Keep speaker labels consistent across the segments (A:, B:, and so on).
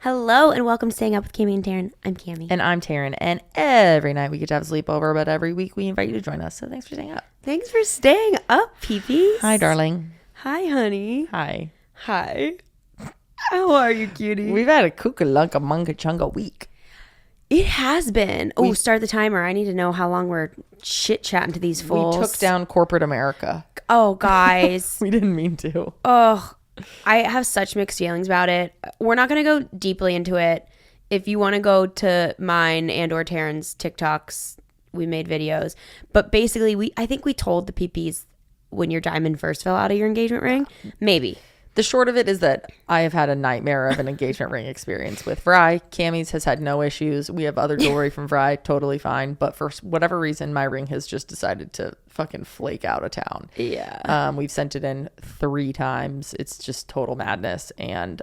A: Hello and welcome to Staying Up with Cami and Taryn. I'm Cami.
B: And I'm Taryn. And every night we get to have a sleepover, but every week we invite you to join us. So thanks for staying up.
A: Thanks for staying up, peepees.
B: Hi, darling.
A: Hi, honey.
B: Hi.
A: Hi. How are you, cutie?
B: We've had a kookalunka munga chunga week.
A: It has been. Oh, start the timer. I need to know how long we're chit-chatting to these fools.
B: We took down corporate America.
A: Oh, guys.
B: We didn't mean to.
A: Oh, I have such mixed feelings about it. We're not going to go deeply into it. If you want to go to mine and or Taryn's TikToks, we made videos. But basically, I think we told the PPs when your diamond first fell out of your engagement ring. Maybe.
B: The short of it is that I have had a nightmare of an engagement ring experience with Vrai. Cammy's has had no issues. We have other jewelry from Vrai, totally fine. But for whatever reason, my ring has just decided to fucking flake out of town.
A: Yeah.
B: We've sent it in 3 times. It's just total madness. And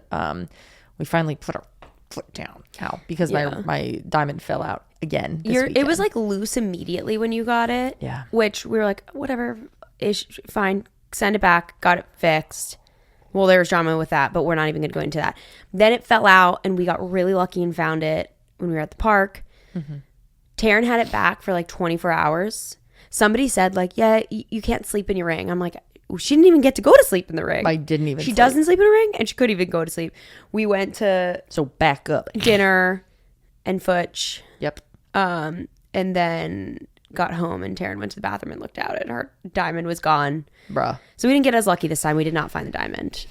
B: we finally put our foot down now because my diamond fell out again this weekend.
A: It was like loose immediately when you got it.
B: Yeah.
A: Which we were like, whatever, is fine. Send it back. Got it fixed. Well, there was drama with that, but we're not even going to go into that. Then it fell out, and we got really lucky and found it when we were at the park. Mm-hmm. Taryn had it back for like 24 hours. Somebody said, like, yeah, you can't sleep in your ring. I'm like, she didn't even get to go to sleep in the ring.
B: I didn't even
A: She doesn't sleep in a ring, and she couldn't even go to sleep. We went to
B: So back up.
A: dinner and Futch.
B: Yep.
A: And then got home, and Taryn went to the bathroom and looked out, and her diamond was gone.
B: Bruh.
A: So we didn't get as lucky this time. We did not find the diamond.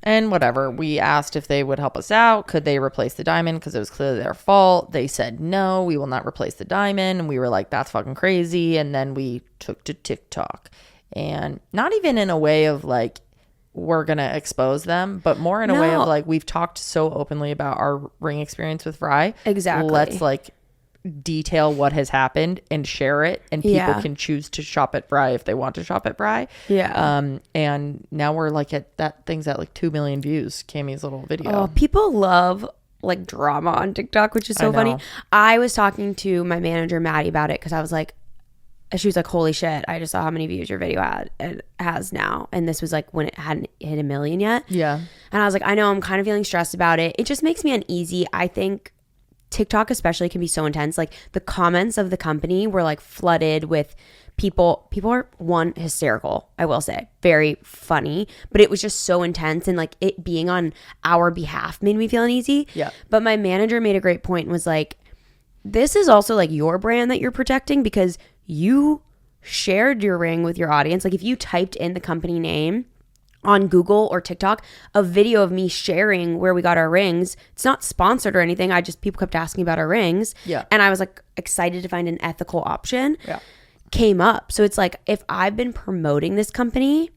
B: And whatever. We asked if they would help us out. Could they replace the diamond? Because it was clearly their fault. They said, no, we will not replace the diamond. And we were like, that's fucking crazy. And then we took to TikTok. And not even in a way of like, we're going to expose them, but more in a way of like, we've talked so openly about our ring experience with Vrai.
A: Exactly.
B: Let's like detail what has happened and share it, and people can choose to shop at Vrai if they want to shop at Vrai. And now we're like at that thing's at like 2 million views, Cammy's little video.
A: Oh, people love like drama on TikTok, which is so funny. I was talking to my manager Maddy about it because I was like, she was like, holy shit, I just saw how many views your video has now, and this was like when it hadn't hit 1 million yet. And I was like, I know, I'm kind of feeling stressed about it. It just makes me uneasy. I think TikTok especially can be so intense. Like the comments of the company were like flooded with people are hysterical, I will say, very funny, but it was just so intense, and like it being on our behalf made me feel uneasy. But my manager made a great point and was like, this is also like your brand that you're protecting, because you shared your ring with your audience. Like if you typed in the company name on Google or TikTok, a video of me sharing where we got our rings, it's not sponsored or anything. People kept asking about our rings. And I was like excited to find an ethical option. Came up. So it's like, if I've been promoting this company,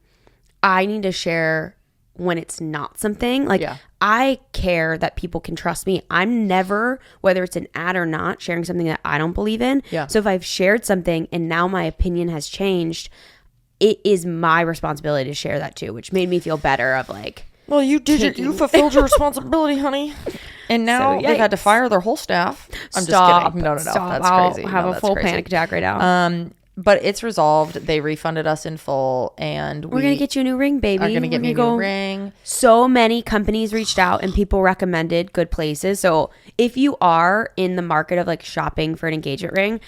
A: I need to share when it's not something. Like I care that people can trust me. I'm never, whether it's an ad or not, sharing something that I don't believe in. So if I've shared something and now my opinion has changed, it is my responsibility to share that too, which made me feel better of like,
B: well, you did it. You fulfilled your responsibility, honey. And now they've had to fire their whole staff. I'm just kidding. No.
A: Stop.
B: That's crazy.
A: I'll have a full panic attack right now.
B: But it's resolved. They refunded us in full, and
A: we're going to get you a new ring, baby.
B: Are going to get me a new ring.
A: So many companies reached out and people recommended good places. So if you are in the market of like shopping for an engagement ring,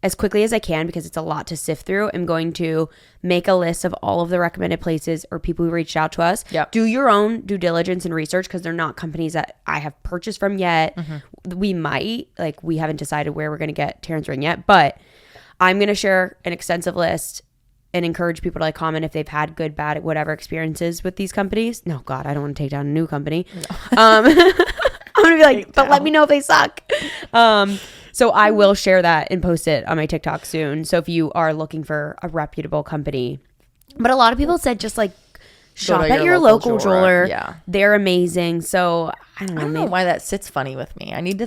A: as quickly as I can, because it's a lot to sift through, I'm going to make a list of all of the recommended places or people who reached out to us. Do your own due diligence and research, because they're not companies that I have purchased from yet. We might, like, we haven't decided where we're going to get Taryn's ring yet, but I'm going to share an extensive list and encourage people to like comment if they've had good, bad, whatever experiences with these companies. No, God, I don't want to take down a new company. I'm going to be like, but let me know if they suck. So I will share that and post it on my TikTok soon. So if you are looking for a reputable company, but a lot of people said just like shop at your local jeweler. They're amazing. So I don't know
B: why that sits funny with me. I need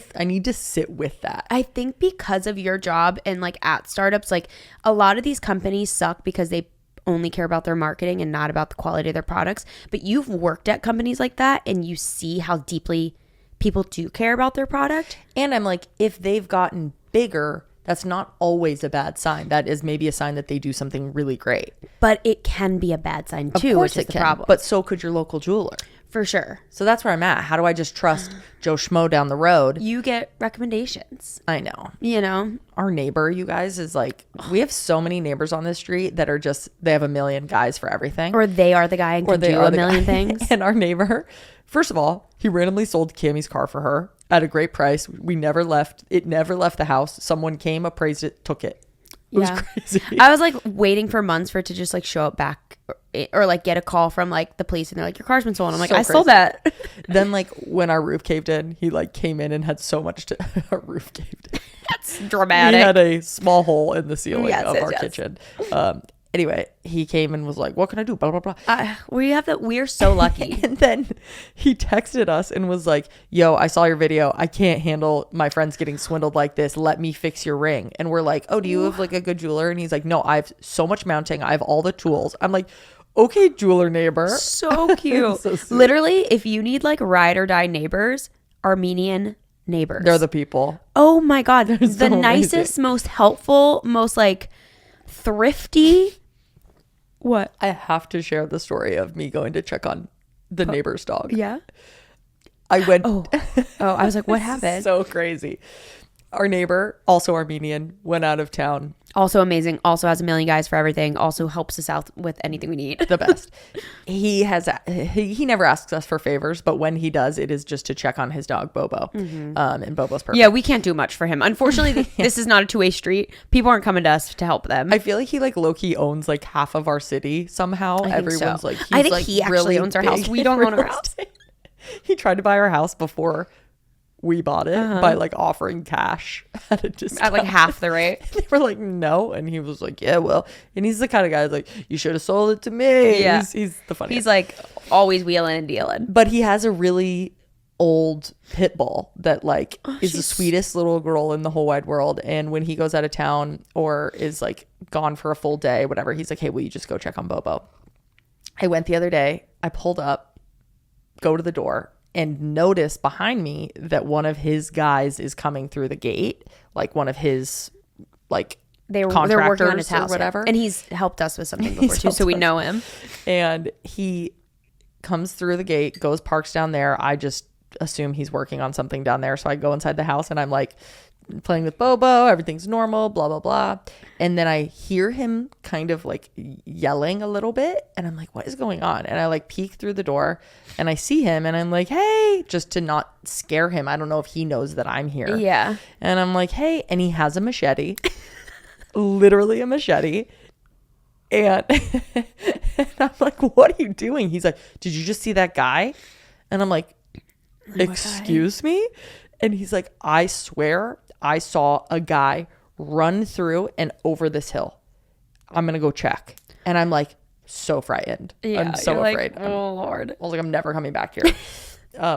B: to sit with that.
A: I think because of your job and like at startups, like a lot of these companies suck because they only care about their marketing and not about the quality of their products. But you've worked at companies like that and you see how deeply people do care about their product.
B: And I'm like, if they've gotten bigger, that's not always a bad sign. That is maybe a sign that they do something really great.
A: But it can be a bad sign too, which is the problem.
B: But so could your local jeweler.
A: For sure.
B: So that's where I'm at. How do I just trust Joe Schmo down the road?
A: You get recommendations.
B: I know.
A: You know?
B: Our neighbor, you guys, is like, we have so many neighbors on this street that are just, they have a million guys for everything.
A: Or they are the guy and can do a million things.
B: And our neighbor, first of all, he randomly sold Cammie's car for her at a great price. We never left. It never left the house. Someone came, appraised it, took it. It was crazy.
A: I was like waiting for months for it to just like show up back or like get a call from like the police and they're like, your car's been stolen. I'm like, I sold that.
B: Then like when our roof caved in, he like came in and had so much to our roof caved in.
A: That's dramatic.
B: He had a small hole in the ceiling of our kitchen. Anyway, he came and was like, what can I do? Blah, blah, blah.
A: We're so lucky.
B: And then he texted us and was like, yo, I saw your video. I can't handle my friends getting swindled like this. Let me fix your ring. And we're like, oh, do you have like a good jeweler? And he's like, no, I have so much mounting. I have all the tools. I'm like, okay, jeweler neighbor.
A: So cute. So literally, if you need like ride or die neighbors, Armenian neighbors.
B: They're the people.
A: Oh my God. The nicest, most helpful, most like thrifty. What?
B: I have to share the story of me going to check on the neighbor's dog.
A: Yeah.
B: I went.
A: Oh, I was like, what happened?
B: So crazy. Our neighbor, also Armenian, went out of town.
A: Also amazing. Also has a million guys for everything. Also helps us out with anything we need.
B: The best. He never asks us for favors, but when he does, it is just to check on his dog, Bobo. Mm-hmm. And Bobo's perfect.
A: Yeah, we can't do much for him. Unfortunately, this is not a two-way street. People aren't coming to us to help them.
B: I feel like he like low-key owns like half of our city somehow.
A: Everyone's
B: so. Like,
A: I think he actually really owns our house. We don't own our house.
B: He tried to buy our house before we bought it by like offering cash at a discount.
A: At like half the rate.
B: They were like, no. And he was like, yeah, well. And he's the kind of guy like, you should have sold it to me.
A: Yeah.
B: He's the funniest.
A: He's like always wheeling and dealing.
B: But he has a really old pit bull that like is the sweetest little girl in the whole wide world. And when he goes out of town or is like gone for a full day, whatever, he's like, hey, will you just go check on Bobo? I went the other day. I pulled up, go to the door, and notice behind me that one of his guys is coming through the gate, like one of his like
A: they're
B: contractors
A: working on his house,
B: or whatever.
A: Yeah. And he's helped us with something before too, so we know him.
B: And he comes through the gate, goes parks down there. I just assume he's working on something down there, so I go inside the house and I'm like playing with Bobo, everything's normal, blah blah blah. And then I hear him kind of like yelling a little bit and I'm like, what is going on? And I like peek through the door and I see him and I'm like, hey, just to not scare him. I don't know if he knows that I'm here.
A: Yeah.
B: And I'm like, hey, and he has a machete. Literally a machete. And, and I'm like, what are you doing? He's like, did you just see that guy? And I'm like, excuse me? And he's like, I swear I saw a guy run through and over this hill. I'm going to go check. And I'm like, so frightened.
A: Yeah,
B: I'm so afraid.
A: Like, oh, Lord.
B: I was like, I'm never coming back here.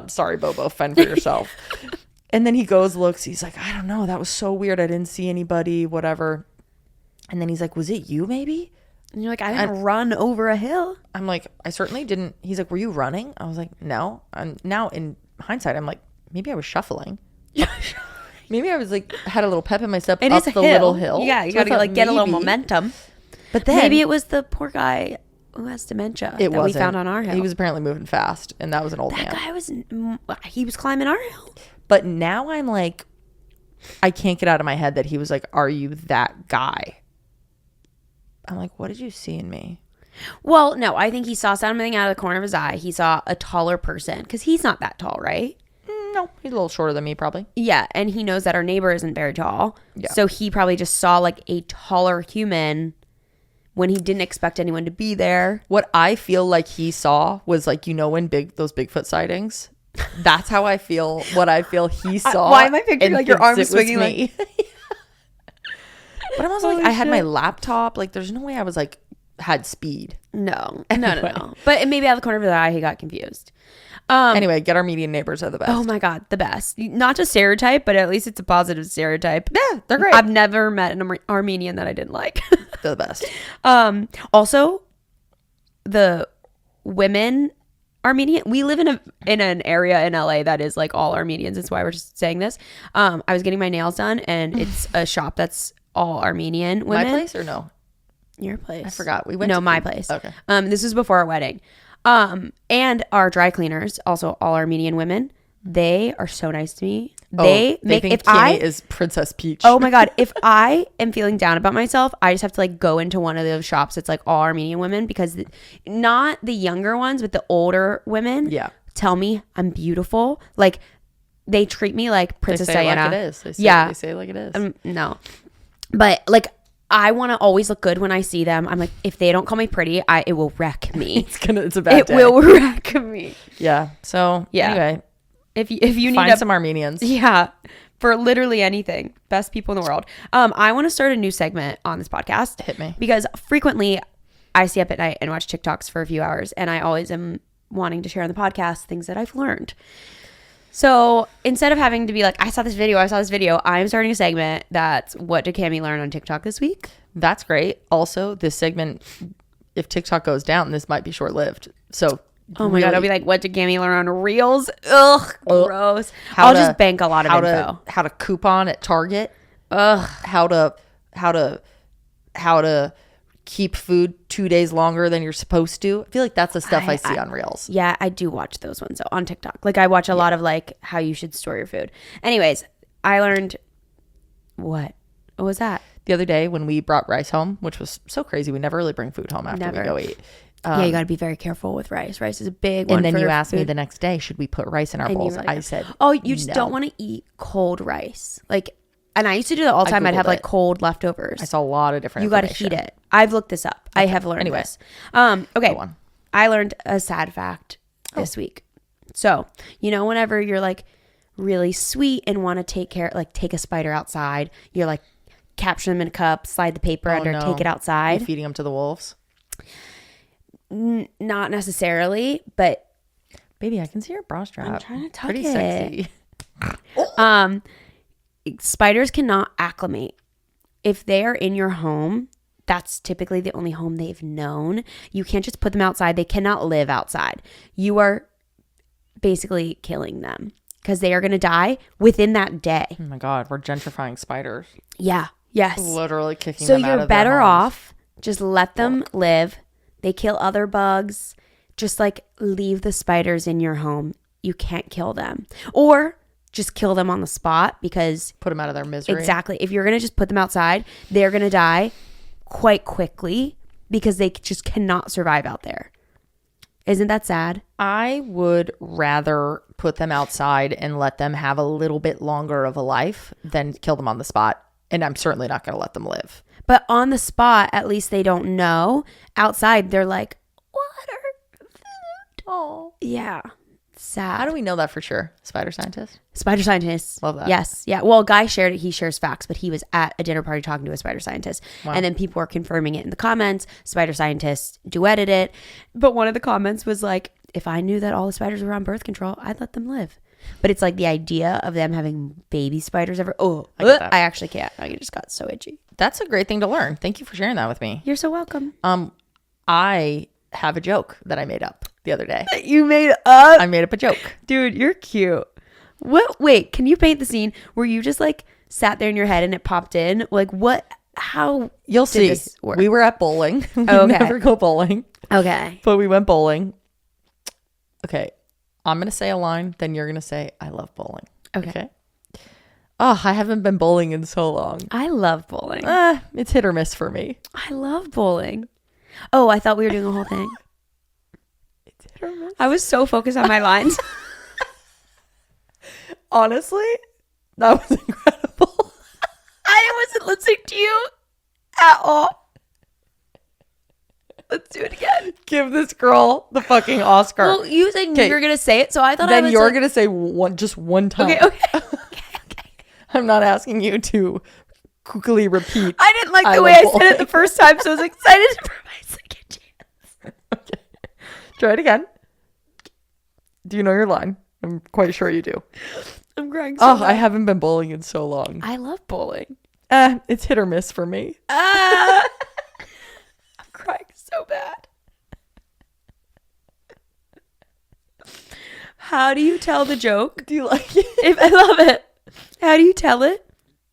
B: Sorry, Bobo. Fend for yourself. And then he goes, looks. He's like, I don't know. That was so weird. I didn't see anybody, whatever. And then he's like, was it you maybe?
A: And you're like, I didn't run over a hill.
B: I'm like, I certainly didn't. He's like, were you running? I was like, no. And now in hindsight, I'm like, maybe I was shuffling. Maybe I was like, had a little pep in my step up the little hill.
A: Yeah, you got to like get a little momentum.
B: But then
A: maybe it was the poor guy who has dementia that we found on our hill.
B: He was apparently moving fast, and that was an old man.
A: That guy he was climbing our hill.
B: But now I'm like, I can't get out of my head that he was like, are you that guy? I'm like, what did you see in me?
A: Well, no, I think he saw something out of the corner of his eye. He saw a taller person because he's not that tall, right?
B: No, he's a little shorter than me probably.
A: Yeah, and he knows that our neighbor isn't very tall.
B: Yeah.
A: So he probably just saw like a taller human when he didn't expect anyone to be there.
B: What I feel like he saw was like, you know, when those Bigfoot sightings? That's how I feel. What I feel he saw.
A: Why am I picturing like your arms swinging like...
B: But I'm also like, I had my laptop. Like, there's no way I was like, had speed.
A: No. But maybe out of the corner of the eye, he got confused.
B: Anyway, get Armenian neighbors are the best.
A: Oh my God, the best. Not just stereotype, but at least it's a positive stereotype.
B: Yeah, they're great.
A: I've never met an Armenian that I didn't like.
B: They're the best.
A: Also, the women Armenian. We live in an area in LA that is like all Armenians. That's why we're just saying this. I was getting my nails done, and it's a shop that's all Armenian women.
B: My place or no?
A: Your place.
B: I forgot. We went.
A: No, my place.
B: Okay.
A: This was before our wedding. And our dry cleaners, also all Armenian women, they are so nice to me.
B: They think Kimmy is Princess Peach.
A: Oh my God. If I am feeling down about myself, I just have to like go into one of those shops. It's like all Armenian women, because not the younger ones, but the older women tell me I'm beautiful. Like they treat me like Princess Diana.
B: Like it is. They say it like it is.
A: No. But like I want to always look good when I see them. I'm like, if they don't call me pretty, it will wreck me.
B: It's a bad day.
A: It will wreck me.
B: Yeah. So anyway.
A: If you need
B: find some Armenians.
A: Yeah. For literally anything. Best people in the world. I want to start a new segment on this podcast.
B: Hit me.
A: Because frequently I stay up at night and watch TikToks for a few hours, and I always am wanting to share on the podcast things that I've learned. So instead of having to be like, I saw this video, I'm starting a segment that's what did Cami learn on TikTok this week?
B: That's great. Also, this segment, if TikTok goes down, this might be short-lived. So
A: oh my God, I'll be like, what did Cami learn on Reels? Ugh, gross. I'll just bank a lot of info.
B: How to coupon at Target.
A: Ugh.
B: How to keep food 2 days longer than you're supposed to. I feel like that's the stuff I see on Reels.
A: Yeah, I do watch those ones though, on TikTok. Like I watch a lot of like how you should store your food. Anyways, I learned what was that?
B: The other day when we brought rice home, which was so crazy. We never really bring food home after we go eat.
A: Yeah, you got to be very careful with rice. Rice is a big one.
B: And then you asked me the next day, should we put rice in our bowls? I said,
A: oh, you just don't want to eat cold rice. Like, and I used to do that all the time. I'd have like cold leftovers.
B: I saw a lot of different.
A: You got to heat it. I've looked this up. Okay. I have learned this. Okay. I learned a sad fact this week. So, whenever you're like really sweet and want to take a spider outside, you're like capture them in a cup, slide the paper under, take it outside.
B: You're feeding them to the wolves.
A: Not necessarily, but
B: baby, I can see your bra strap.
A: I'm trying to tuck
B: Pretty
A: it.
B: Sexy.
A: Spiders cannot acclimate. If they are in your home, that's typically the only home they've known. You can't just put them outside. They cannot live outside. You are basically killing them because they are going to die within that day.
B: Oh my God, we're gentrifying spiders.
A: Yeah. Yes.
B: Literally kicking them out of their homes.
A: So you're better off just let them live. They kill other bugs. Just like leave the spiders in your home. You can't kill them. Or just kill them on the spot because...
B: put them out of their misery.
A: Exactly. If you're going to just put them outside, they're going to die quite quickly because they just cannot survive out there. Isn't that sad?
B: I would rather put them outside and let them have a little bit longer of a life than kill them on the spot. And I'm certainly not going to let them live.
A: But on the spot, at least they don't know. Outside, they're like, water, food. Oh. Yeah. Sad.
B: How do we know that for sure? Spider scientist?
A: Spider scientists.
B: Love that.
A: Yes. Yeah. Well, a guy shared it. He shares facts, but he was at a dinner party talking to a spider scientist. Wow. And then people were confirming it in the comments. Spider scientists duetted it. But one of the comments was like, if I knew that all the spiders were on birth control, I'd let them live. But it's like the idea of them having baby spiders ever. Oh, I actually can't. I just got so itchy.
B: That's a great thing to learn. Thank you for sharing that with me.
A: You're so welcome.
B: I have a joke that I made up the other day.
A: You made up?
B: I made up a joke.
A: Dude, you're cute. What? Wait, can you paint the scene where you just like sat there in your head and it popped in? Like what? How?
B: You'll see. This work? We were at bowling. We never go bowling.
A: Okay.
B: But we went bowling. Okay. I'm going to say a line. Then you're going to say, I love bowling. Okay. Oh, I haven't been bowling in so long.
A: I love bowling.
B: It's hit or miss for me.
A: I love bowling. Oh, I thought we were doing a whole thing.
B: It's hit or miss.
A: I was so focused on my lines.
B: Honestly, that was incredible.
A: I wasn't listening to you at all. Let's do it again.
B: Give this girl the fucking Oscar.
A: Well, you said you were going to say it, so I thought
B: then you're going to say just one time.
A: Okay.
B: I'm not asking you to quickly repeat.
A: I didn't like the way I said it the first time, so I was excited for my second chance.
B: Okay. Try it again. Do you know your line? I'm quite sure you do.
A: I'm crying so bad.
B: I haven't been bowling in so long.
A: I love bowling.
B: It's hit or miss for me.
A: I'm crying so bad. How do you tell the joke?
B: Do you like it?
A: If I love it. How do you tell it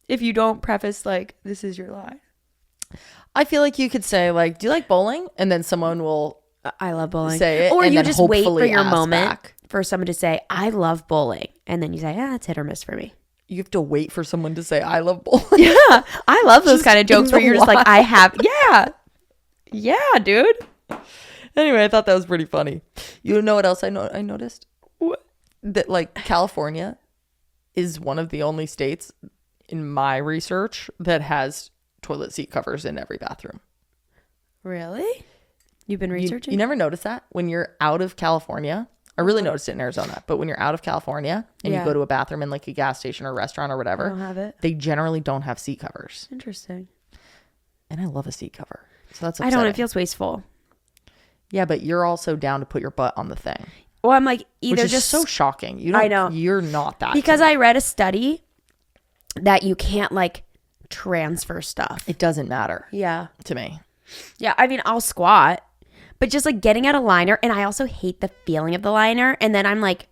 A: if you don't preface like, this is your line?
B: I feel like you could say like, do you like bowling? And then someone will
A: I love bowling.
B: Say it,
A: or
B: and
A: you
B: then
A: just wait for
B: hopefully
A: your
B: ask
A: moment
B: back.
A: for someone to say, I love bowling. And then you say, it's hit or miss for me.
B: You have to wait for someone to say, I love bowling.
A: Yeah. I love those
B: Just
A: kind of jokes
B: in
A: where
B: the
A: you're just like,
B: wild.
A: I have. Yeah. Yeah, dude.
B: Anyway, I thought that was pretty funny. You know what else I noticed?
A: What?
B: That like California is one of the only states in my research that has toilet seat covers in every bathroom.
A: Really? You've been researching?
B: You never notice that when you're out of California? I really noticed it in Arizona, but when you're out of California and you go to a bathroom in like a gas station or restaurant or whatever,
A: I don't have it.
B: they generally don't have seat covers.
A: Interesting.
B: And I love a seat cover. So that's
A: I
B: upsetting.
A: don't. It feels wasteful.
B: Yeah, but you're also down to put your butt on the thing.
A: Well, I'm like, either
B: Which is
A: just
B: so shocking. You don't,
A: I know.
B: You're not that.
A: because I read a study that you can't like transfer stuff.
B: It doesn't matter
A: Yeah.
B: to me.
A: Yeah. I mean, I'll squat, but just like getting out a liner. And I also hate the feeling of the liner. And then I'm like,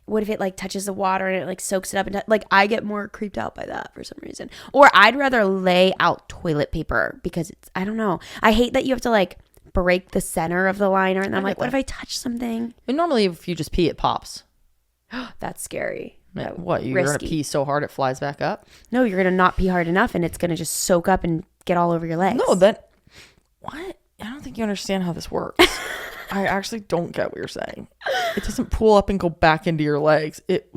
A: what if it like touches the water and it like soaks it up? And like I get more creeped out by that for some reason. Or I'd rather lay out toilet paper because it's, I don't know. I hate that you have to like break the center of the liner. And I'm like, what if I touch something?
B: And normally if you just pee, it pops.
A: That's scary.
B: What, you're going to pee so hard it flies back up?
A: No, you're going to not pee hard enough and it's going to just soak up and get all over your legs.
B: No, what? I don't think you understand how this works. I actually don't get what you're saying. It doesn't pool up and go back into your legs. It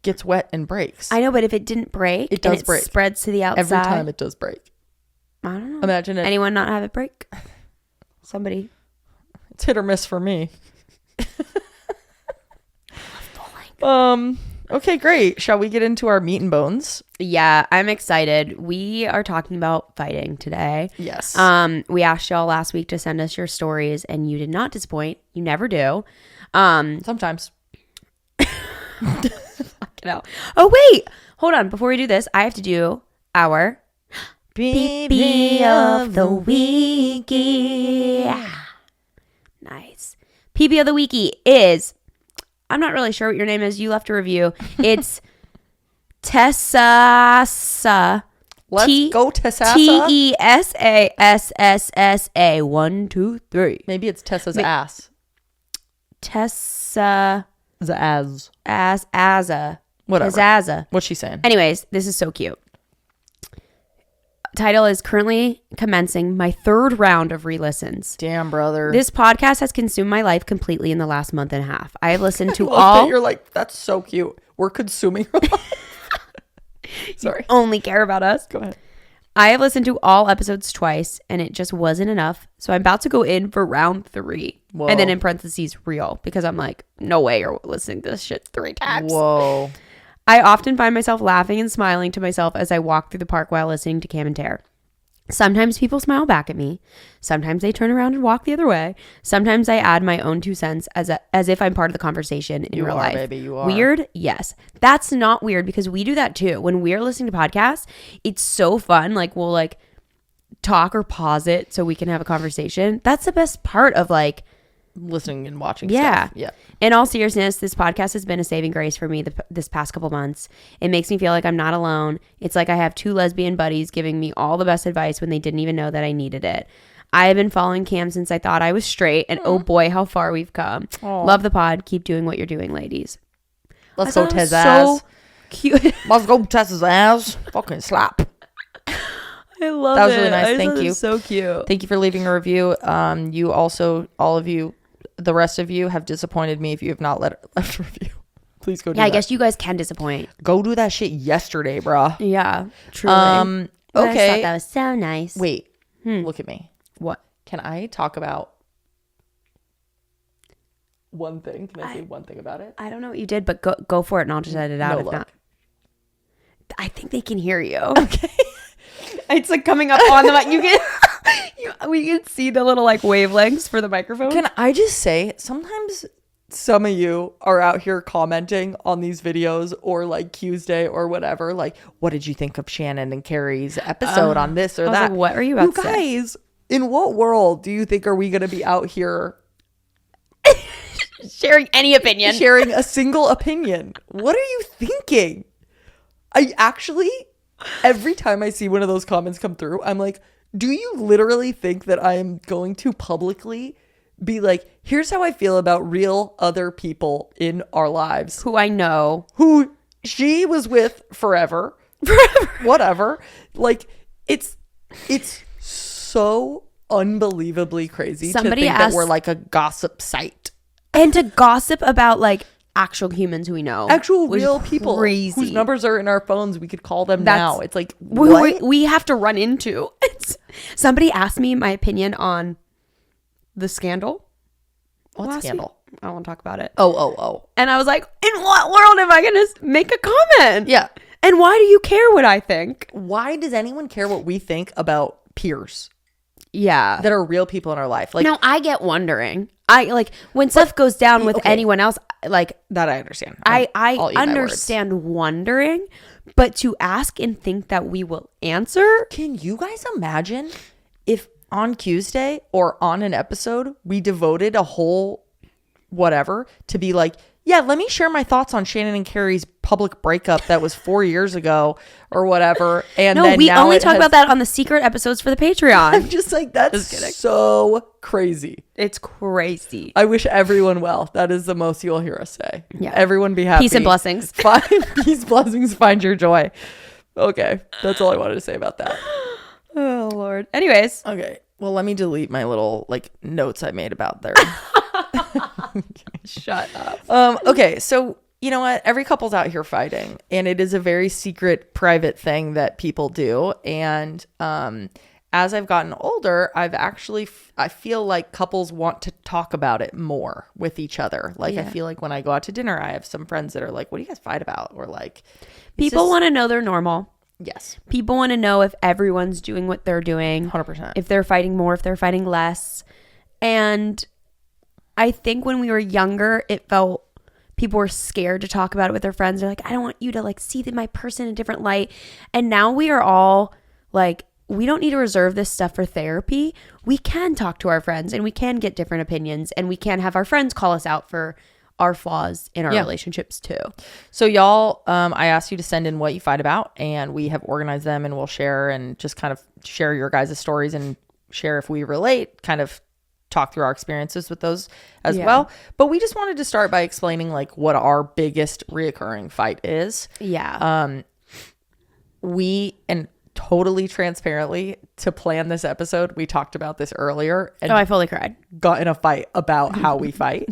B: gets wet and breaks.
A: I know, but if it didn't break,
B: It does
A: and
B: break.
A: spreads to the outside.
B: Every time it does break.
A: I don't know.
B: Imagine it.
A: Anyone not have it break? Somebody.
B: It's hit or miss for me. Okay, great. Shall we get into our meat and bones?
A: Yeah, I'm excited. We are talking about fighting today.
B: Yes.
A: We asked y'all last week to send us your stories, and you did not disappoint. You never do.
B: Sometimes.
A: Fucking hell. Oh wait, hold on. Before we do this, I have to do our
B: PB
A: of the Weekie. Nice. PB of the Weekie is, I'm not really sure what your name is. You left a review. It's Tessa.
B: Let's go, Tessa.
A: TESASSSA 1 2 3.
B: Maybe it's Tessa's ass.
A: Tessa Azza.
B: Whatever.
A: Azza.
B: What's she saying?
A: Anyways, this is so cute. Title is currently commencing my third round of re-listens.
B: Damn, brother.
A: This podcast has consumed my life completely in the last month and a half. I have listened to
B: I love
A: all.
B: that you're like, that's so cute. We're consuming your life. Sorry.
A: Only care about us.
B: Go ahead.
A: I have listened to all episodes twice and it just wasn't enough. So I'm about to go in for round 3.
B: Whoa.
A: And then in parentheses, real. Because I'm like, no way you're listening to this shit 3 times.
B: Whoa.
A: I often find myself laughing and smiling to myself as I walk through the park while listening to Cam and Tare. Sometimes people smile back at me. Sometimes they turn around and walk the other way. Sometimes I add my own 2 cents as if I'm part of the conversation in real life.
B: Baby, you are.
A: Weird? Yes. That's not weird because we do that too. When we're listening to podcasts, it's so fun. Like we'll like talk or pause it so we can have a conversation. That's the best part of like
B: listening and watching
A: yeah.
B: stuff. Yeah.
A: In all seriousness, this podcast has been a saving grace for me this past couple months. It makes me feel like I'm not alone. It's like I have 2 lesbian buddies giving me all the best advice when they didn't even know that I needed it. I have been following Cam since I thought I was straight, and oh boy, how far we've come.
B: Aww.
A: Love the pod. Keep doing what you're doing, ladies.
B: Let's go, Tessa's
A: So
B: ass.
A: cute.
B: Let's go, Tessa's ass. Fucking slap.
A: I love it.
B: That was really nice.
A: I
B: Thank
A: thought it
B: you.
A: was so cute.
B: Thank you for leaving a review. You also, all of you, the rest of you have disappointed me if you have not left a review. Please go do that.
A: Yeah, I guess you guys can disappoint.
B: Go do that shit yesterday, bruh.
A: Yeah, truly.
B: Okay.
A: I just thought that was so nice.
B: Wait, look at me.
A: What?
B: Can I talk about one thing? Can I say one thing about it?
A: I don't know what you did, but go for it and I'll just edit it out.
B: No,
A: if
B: look.
A: not, I think they can hear you.
B: Okay.
A: It's like coming up on the mic. You can, we can see the little like wavelengths for the microphone.
B: Can I just say, sometimes some of you are out here commenting on these videos or like Tuesday or whatever. Like, what did you think of Shannon and Carrie's episode on this or
A: I was
B: that?
A: like, what are you about to say?
B: You guys, in what world do you think are we going to be out here
A: Sharing any opinion.
B: sharing a single opinion? What are you thinking? I actually, every time I see one of those comments come through, I'm like, Do you literally think that I am going to publicly be like, here's how I feel about real other people in our lives
A: Who I know.
B: who she was with forever, whatever. Like, it's so unbelievably crazy
A: Somebody
B: to think
A: asked-
B: that we're like a gossip site.
A: And to gossip about like actual humans who we know.
B: Actual
A: was
B: real people
A: crazy.
B: whose numbers are in our phones. We could call them
A: That's-
B: now. It's like,
A: we,
B: what?
A: we have to run into. Somebody asked me my opinion on the scandal.
B: What
A: last
B: scandal?
A: week. I don't want to talk about it.
B: Oh.
A: And I was like, in what world am I going to make a comment?
B: Yeah.
A: And why do you care what I think?
B: Why does anyone care what we think about peers
A: Yeah.
B: that are real people in our life? Like,
A: No, I get wondering. I like when stuff goes down with
B: okay.
A: anyone else, like
B: that I understand.
A: I
B: I'll eat my words.
A: understand wondering, but to ask and think that we will answer.
B: Can you guys imagine if on Tuesday or on an episode we devoted a whole whatever to be like, yeah, let me share my thoughts on Shannon and Carrie's public breakup that was 4 years ago or whatever. And
A: No,
B: then
A: we
B: now
A: only
B: it
A: talk
B: has-
A: about that on the secret episodes for the Patreon.
B: I'm just like, that's so crazy.
A: It's crazy.
B: I wish everyone well. That is the most you'll hear us say.
A: Yeah.
B: Everyone be happy.
A: Peace and blessings.
B: Find peace, blessings, find your joy. Okay. That's all I wanted to say about that.
A: Oh Lord. Anyways,
B: Okay. Well, let me delete my little like notes I made about there.
A: shut up.
B: Okay. So you know what? Every couple's out here fighting, and it is a very secret, private thing that people do. And as I've gotten older, I've actually I feel like couples want to talk about it more with each other. Like I feel like when I go out to dinner, I have some friends that are like, "What do you guys fight about?" Or like,
A: People want to know they're normal.
B: yes,
A: People want to know if everyone's doing what they're doing.
B: 100%.
A: If they're fighting more, if they're fighting less. And I think when we were younger, it felt people were scared to talk about it with their friends. They're like, I don't want you to like see my person in a different light. And now we are all like, we don't need to reserve this stuff for therapy. We can talk to our friends and we can get different opinions and we can have our friends call us out for our flaws in our relationships too.
B: So y'all, I asked you to send in what you fight about, and we have organized them, and we'll share and just kind of share your guys' stories and share if we relate, kind of talk through our experiences with those as well. But we just wanted to start by explaining like what our biggest reoccurring fight is.
A: Yeah.
B: We, and totally transparently, to plan this episode, we talked about this earlier and
A: I fully cried.
B: got in a fight about how we fight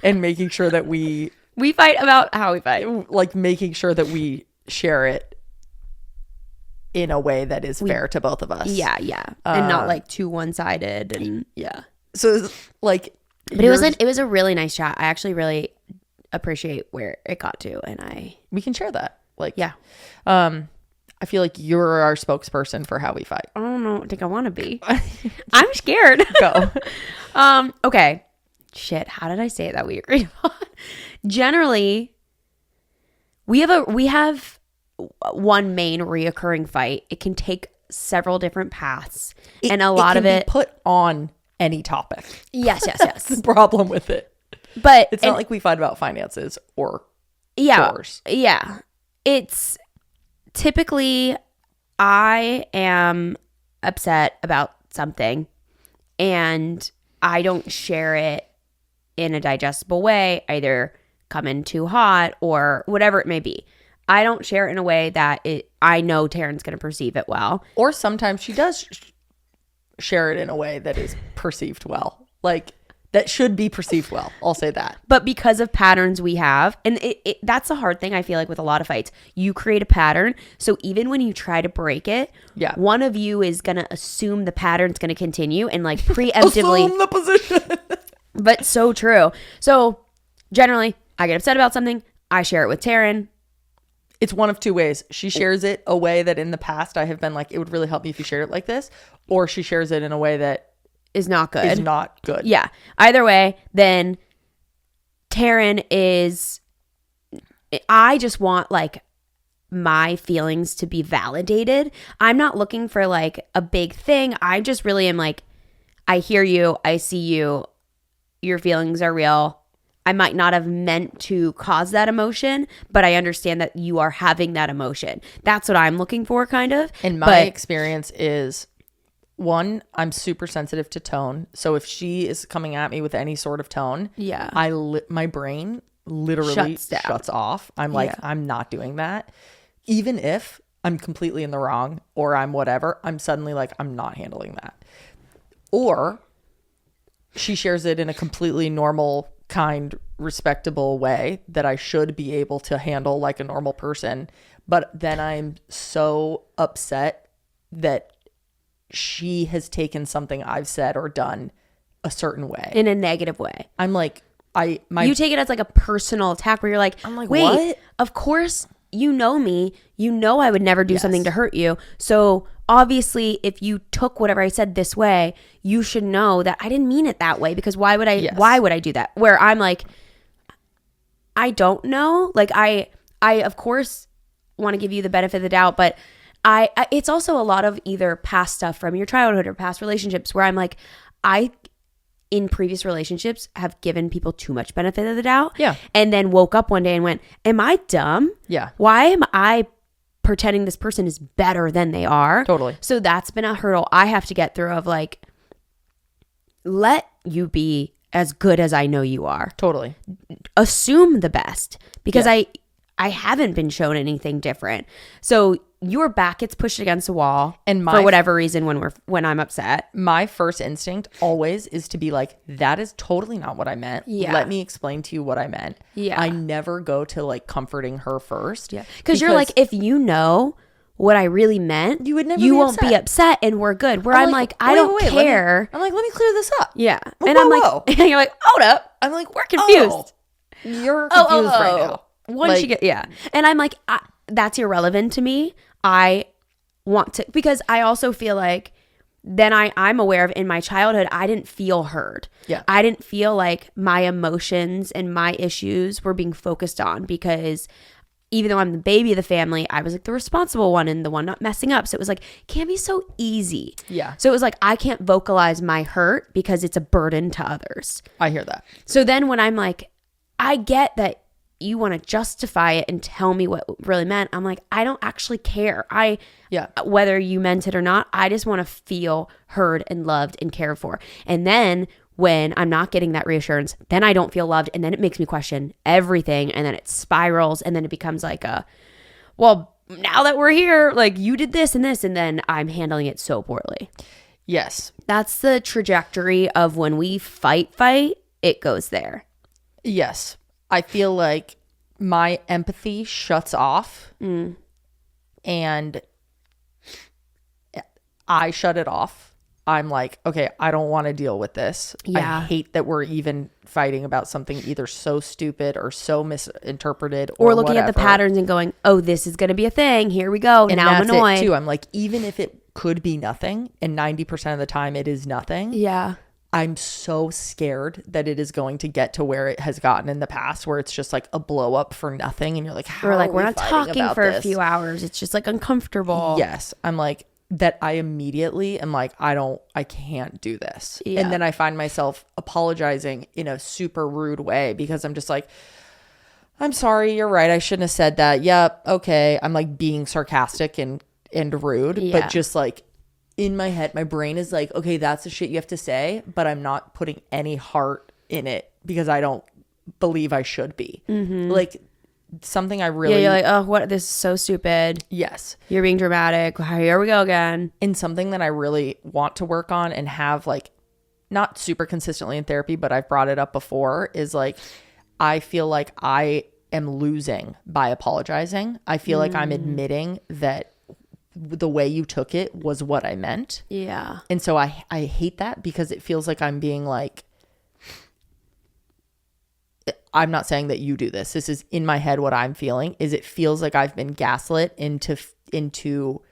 B: and making sure that we
A: fight about how we fight.
B: like making sure that we share it in a way that is fair to both of us.
A: Yeah. And not like too one-sided and
B: Yeah. So it's like,
A: but it was a really nice chat. I actually really appreciate where it got to, and
B: we can share that. Like,
A: yeah.
B: I feel like you're our spokesperson for how we fight.
A: I don't know. I think I want to be. I'm scared.
B: Go.
A: Okay. Shit. How did I say it that we agreed on? Generally, we have one main reoccurring fight. It can take several different paths, and a lot of
B: can
A: it
B: be put on any topic.
A: Yes.
B: The problem with it.
A: But
B: It's not like we fight about finances or
A: yeah,
B: chores.
A: yeah. It's typically I am upset about something and I don't share it in a digestible way, either come in too hot or whatever it may be. I don't share it in a way that I know Taryn's going to perceive it well.
B: Or sometimes she does share it in a way that is perceived well. Like, that should be perceived well. I'll say that.
A: But because of patterns we have, and that's a hard thing I feel like with a lot of fights. You create a pattern, so even when you try to break it, one of you is going to assume the pattern's going to continue and like preemptively.
B: Assume the position.
A: But so true. So generally, I get upset about something. I share it with Taryn.
B: It's one of two ways. She shares it a way that in the past I have been like, it would really help me if you shared it like this. Or she shares it in a way that
A: is not good. Yeah. Either way, then Taryn is, I just want like my feelings to be validated. I'm not looking for like a big thing. I just really am like, I hear you. I see you. Your feelings are real. I might not have meant to cause that emotion, but I understand that you are having that emotion. That's what I'm looking for, kind of.
B: And my experience is one, I'm super sensitive to tone. So if she is coming at me with any sort of tone,
A: Yeah.
B: my brain literally shuts off. I'm like, I'm not doing that. Even if I'm completely in the wrong or I'm whatever, I'm suddenly like, I'm not handling that. Or she shares it in a completely normal, kind, respectable way that I should be able to handle like a normal person. But then I'm so upset that she has taken something I've said or done a certain way.
A: In a negative way.
B: I'm like,
A: you take it as like a personal attack where you're like,
B: I'm like,
A: wait,
B: what?
A: Of course, you know me. You know I would never do something to hurt you. So obviously, if you took whatever I said this way, you should know that I didn't mean it that way, because why would I do that? Where I'm like, I don't know. Like I of course want to give you the benefit of the doubt, but I it's also a lot of either past stuff from your childhood or past relationships where I'm like, in previous relationships have given people too much benefit of the doubt.
B: Yeah.
A: And then woke up one day and went, am I dumb?
B: Yeah.
A: Why am I pretending this person is better than they are?
B: Totally.
A: So that's been a hurdle I have to get through of like, let you be as good as I know you are.
B: Totally.
A: Assume the best, because I haven't been shown anything different. So your back gets pushed against a wall, and for whatever reason, when I'm upset,
B: my first instinct always is to be like, that is totally not what I meant.
A: Yeah.
B: Let me explain to you what I meant.
A: Yeah.
B: I never go to like comforting her first.
A: Yeah. Because you're like, if you know what I really meant,
B: you would never.
A: You won't be upset, and we're good. Where I'm like, I don't care.
B: I'm like, let me clear this up.
A: Yeah.
B: Whoa,
A: and I'm like, and you're like, hold up.
B: I'm like,
A: we're confused.
B: You're confused right now.
A: Once you get, and I'm like, that's irrelevant to me. I want to, because I also feel like then I'm aware of in my childhood, I didn't feel heard.
B: Yeah.
A: I didn't feel like my emotions and my issues were being focused on, because even though I'm the baby of the family, I was like the responsible one and the one not messing up. So it was like, can't be so easy.
B: Yeah.
A: So it was like, I can't vocalize my hurt because it's a burden to others.
B: I hear that.
A: So then when I'm like, I get that you want to justify it and tell me what really meant, I'm like, I don't actually care. Whether you meant it or not, I just want to feel heard and loved and cared for. And then when I'm not getting that reassurance, then I don't feel loved, and then it makes me question everything, and then it spirals, and then it becomes like well, now that we're here, like you did this and this, and then I'm handling it so poorly.
B: Yes.
A: That's the trajectory of when we fight, it goes there.
B: Yes. I feel like my empathy shuts off and I shut it off. I'm like, okay, I don't want to deal with this.
A: Yeah.
B: I hate that we're even fighting about something either so stupid or so misinterpreted
A: or looking at the patterns and going, oh, this is going to be a thing. Here we go.
B: And
A: now I'm annoyed.
B: It too. I'm like, even if it could be nothing, and 90% of the time it is nothing.
A: Yeah.
B: I'm so scared that it is going to get to where it has gotten in the past, where it's just like a blow up for nothing. And you're like, how are we
A: we're not talking for a few hours. It's just like uncomfortable.
B: Yes. I'm like, that I immediately am like, I can't do this.
A: Yeah.
B: And then I find myself apologizing in a super rude way, because I'm just like, I'm sorry, you're right, I shouldn't have said that. Yep. Okay. I'm like being sarcastic and rude, but just like, in my head, my brain is like, okay, that's the shit you have to say, but I'm not putting any heart in it because I don't believe I should be. Mm-hmm. Like something I really...
A: Yeah, you're like, oh, what? This is so stupid.
B: Yes.
A: You're being dramatic. Here we go again.
B: And something that I really want to work on and have like, not super consistently in therapy, but I've brought it up before, is like, I feel like I am losing by apologizing. I feel like I'm admitting that the way you took it was what I meant.
A: Yeah.
B: And so I hate that, because it feels like I'm being like, I'm not saying that you do this. This is in my head. What I'm feeling is it feels like I've been gaslit into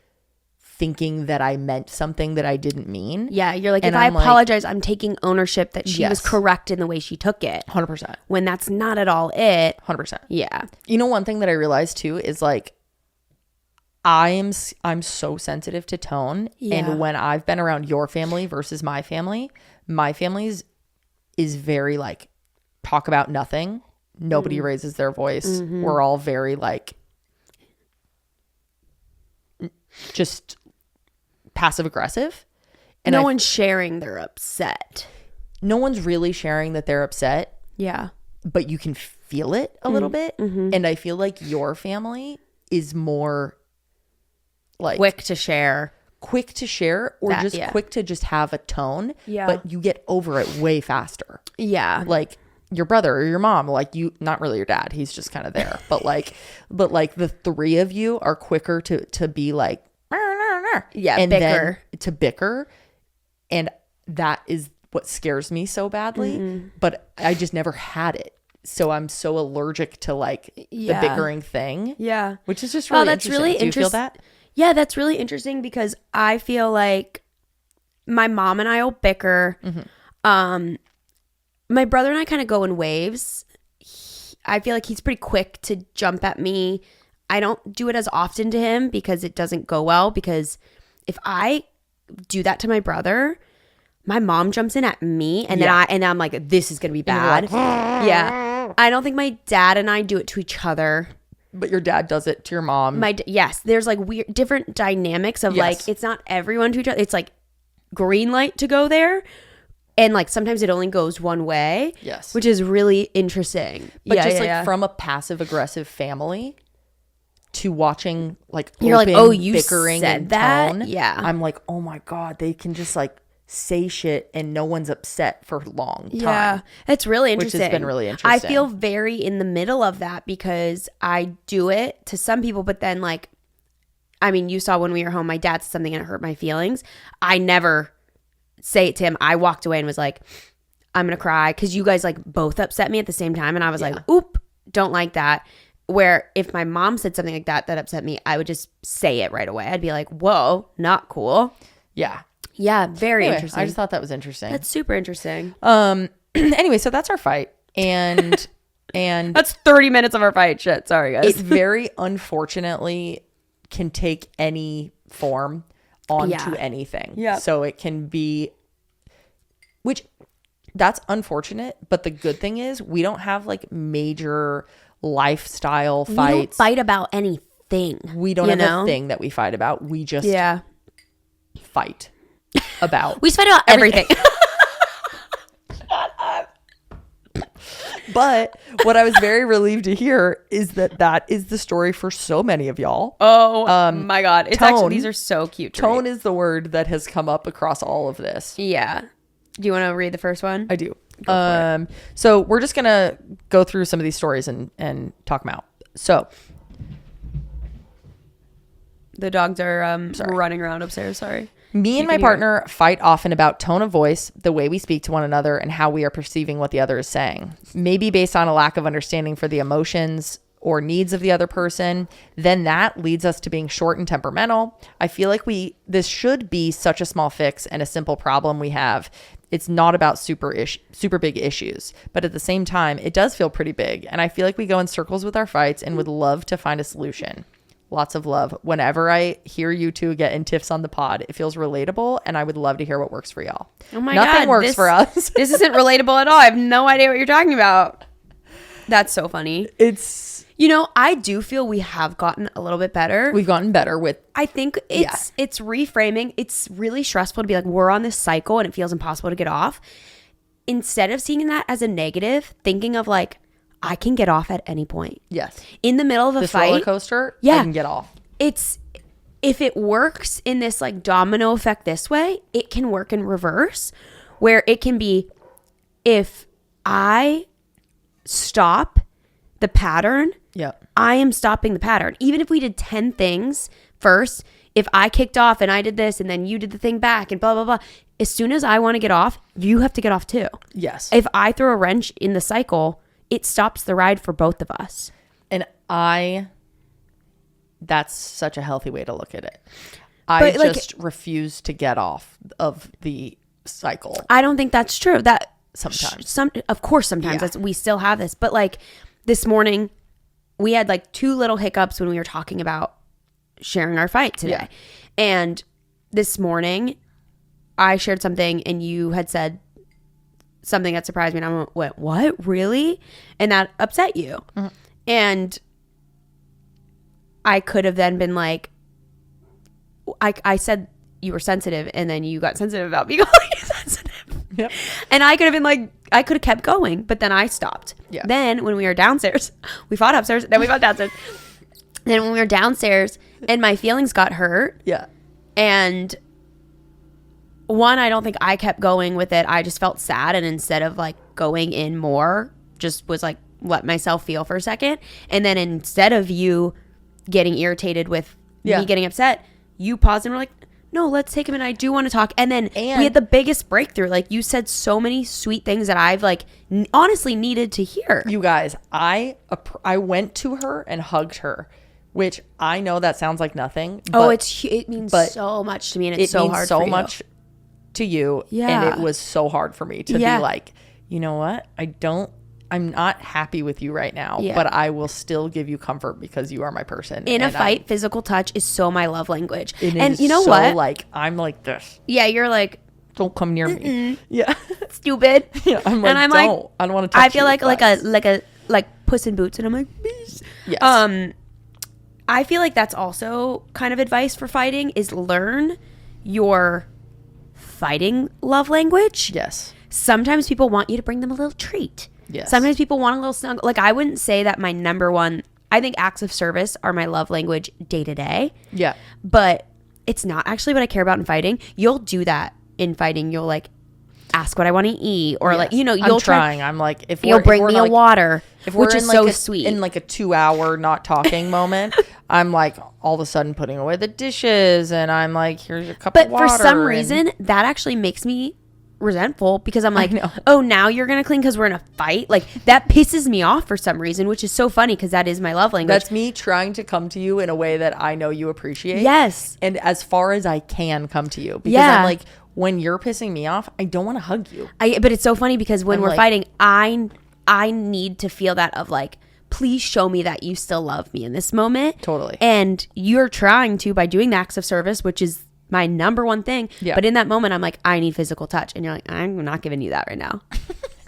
B: thinking that I meant something that I didn't mean.
A: Yeah. You're like, and if I apologize, I'm taking ownership that she was correct in the way she took it.
B: 100%.
A: When that's not at all it.
B: 100%.
A: Yeah.
B: You know, one thing that I realized too is like, I'm so sensitive to tone. Yeah. And when I've been around your family versus my family is very like, talk about nothing. Nobody raises their voice. Mm-hmm. We're all very like, just passive aggressive. And
A: no one's sharing they're upset.
B: No one's really sharing that they're upset.
A: Yeah.
B: But you can feel it a little bit. And I feel like your family is more like
A: quick to share
B: or
A: that,
B: just quick to just have a tone.
A: Yeah.
B: But you get over it way faster.
A: Yeah.
B: Like your brother or your mom, like you, not really your dad. He's just kind of there. but like the three of you are quicker to be like,
A: yeah,
B: and
A: bicker.
B: then to bicker. And that is what scares me so badly. But I just never had it. So I'm so allergic to like the bickering thing.
A: Yeah.
B: Which is just really
A: that's
B: interesting.
A: really
B: Do you feel that?
A: Yeah, that's really interesting because I feel like my mom and I will bicker. My brother and I kind of go in waves. I feel like he's pretty quick to jump at me. I don't do it as often to him because it doesn't go well. Because if I do that to my brother, my mom jumps in at me, and then I'm like, this is gonna be bad. Like, yeah, I don't think my dad and I do it to each other.
B: But your dad does it to your mom.
A: Yes, there's like weird, different dynamics of like it's not everyone to each other. It's like green light to go there. And like sometimes it only goes one way.
B: Yes.
A: Which is really interesting.
B: But from a passive aggressive family to watching like
A: you're
B: open
A: like, oh, you
B: bickering
A: said
B: and
A: that?
B: tone.
A: Yeah.
B: I'm like, oh my God, they can just like say shit and no one's upset for a long time.
A: Yeah. It's really interesting.
B: Which has been really interesting.
A: I feel very in the middle of that because I do it to some people, but then like, I mean, you saw when we were home, my dad said something and it hurt my feelings. I never say it to him. I walked away and was like, I'm gonna cry because you guys like both upset me at the same time, and I was like, oop, don't like that. Where if my mom said something like that upset me, I would just say it right away. I'd be like, whoa, not cool.
B: Yeah
A: Very interesting.
B: I just thought that was interesting.
A: That's super interesting.
B: Anyway, so that's our fight, and
A: that's 30 minutes of our fight. Shit, sorry guys.
B: It very unfortunately can take any form onto anything.
A: Yeah.
B: So it can be, which that's unfortunate, but the good thing is we don't have like major lifestyle fights.
A: We don't fight about anything.
B: We don't have a thing that we fight about. We just fight about.
A: We fight about everything.
B: But what I was very relieved to hear is that is the story for so many of y'all.
A: Oh my God. It's
B: tone,
A: actually, these are so cute.
B: Tone is the word that has come up across all of this.
A: Yeah. Do you want to read the first one?
B: I do. So we're just going to go through some of these stories and talk them out. So
A: the dogs are running around upstairs. Sorry.
B: Me and my partner fight often about tone of voice, the way we speak to one another, and how we are perceiving what the other is saying. Maybe based on a lack of understanding for the emotions or needs of the other person. Then that leads us to being short and temperamental. I feel like this should be such a small fix and a simple problem we have. It's not about super big issues, but at the same time, it does feel pretty big. And I feel like we go in circles with our fights and would love to find a solution. Lots of love. Whenever I hear you two get in tiffs on the pod, it feels relatable, and I would love to hear what works for y'all.
A: Oh my
B: God. Nothing works for us.
A: This isn't relatable at all. I have no idea what you're talking about. That's so funny. I do feel we have gotten a little bit better.
B: We've gotten better with...
A: I think it's reframing. It's really stressful to be like, we're on this cycle and it feels impossible to get off. Instead of seeing that as a negative, thinking of like, I can get off at any point.
B: Yes.
A: In the middle of a fight.
B: Roller coaster, I can get off.
A: If it works in this like domino effect this way, it can work in reverse, where it can be, if I stop the pattern, I am stopping the pattern. Even if we did 10 things first, if I kicked off and I did this and then you did the thing back and blah, blah, blah, as soon as I want to get off, you have to get off too.
B: Yes.
A: If I throw a wrench in the cycle, it stops the ride for both of us.
B: And that's such a healthy way to look at it. I just refuse to get off of the cycle.
A: I don't think that's true. That
B: sometimes.
A: Of course, sometimes we still have this. But like this morning, we had like 2 little hiccups when we were talking about sharing our fight today. Yeah. And this morning, I shared something and you had said something that surprised me, and I went, what? Really? And that upset you. Mm-hmm. And I could have then been like, I said you were sensitive, and then you got sensitive about me calling you sensitive.
B: Yep.
A: And I could have been like, I could have kept going, but then I stopped.
B: Yeah.
A: Then when we were downstairs, we fought upstairs, then we fought downstairs. Then when we were downstairs and my feelings got hurt.
B: Yeah.
A: And one, I don't think I kept going with it. I just felt sad. And instead of like going in more, just was like, let myself feel for a second. And then instead of you getting irritated with me getting upset, you paused and were like, no, let's take a minute. I do want to talk. And then we had the biggest breakthrough. Like, you said so many sweet things that I've like honestly needed to hear.
B: You guys, I went to her and hugged her, which I know that sounds like nothing. But,
A: it means so much to me, and it's so hard. It means so much
B: to you. Yeah. And it was so hard for me to be like, you know what? I'm not happy with you right now, but I will still give you comfort because you are my person.
A: In a fight, physical touch is so my love language.
B: And you know what? Like, I'm like this.
A: Yeah, you're like,
B: don't come near me. Yeah,
A: stupid.
B: Yeah, I'm like, don't. Like, I don't want to touch you.
A: I feel like Puss in Boots, and I'm like, please.
B: Yes.
A: I feel like that's also kind of advice for fighting, is learn your fighting love language.
B: Yes.
A: Sometimes people want you to bring them a little treat.
B: Yes.
A: Sometimes people want a little snuggle. Like, I wouldn't say that my number one, I think acts of service are my love language day to day.
B: Yeah.
A: But it's not actually what I care about in fighting. You'll do that in fighting. You'll like ask what I want to eat, or like, you know, you'll
B: I'm like, if
A: you'll bring me a water, which is so sweet.
B: In like a 2-hour not talking moment, I'm like all of a sudden putting away the dishes, and I'm like, here's your cup of water.
A: But for some reason, that actually makes me resentful, because I'm like, oh, now you're gonna clean because we're in a fight. Like, that pisses me off for some reason, which is so funny because that is my love language.
B: That's me trying to come to you in a way that I know you appreciate.
A: Yes.
B: And as far as I can come to you, because I'm like, when you're pissing me off, I don't want to hug you.
A: But it's so funny because when we're fighting, I need to feel that of like, please show me that you still love me in this moment.
B: Totally.
A: And you're trying to, by doing the acts of service, which is my number one thing. Yeah. But in that moment, I'm like, I need physical touch. And you're like, I'm not giving you that right now.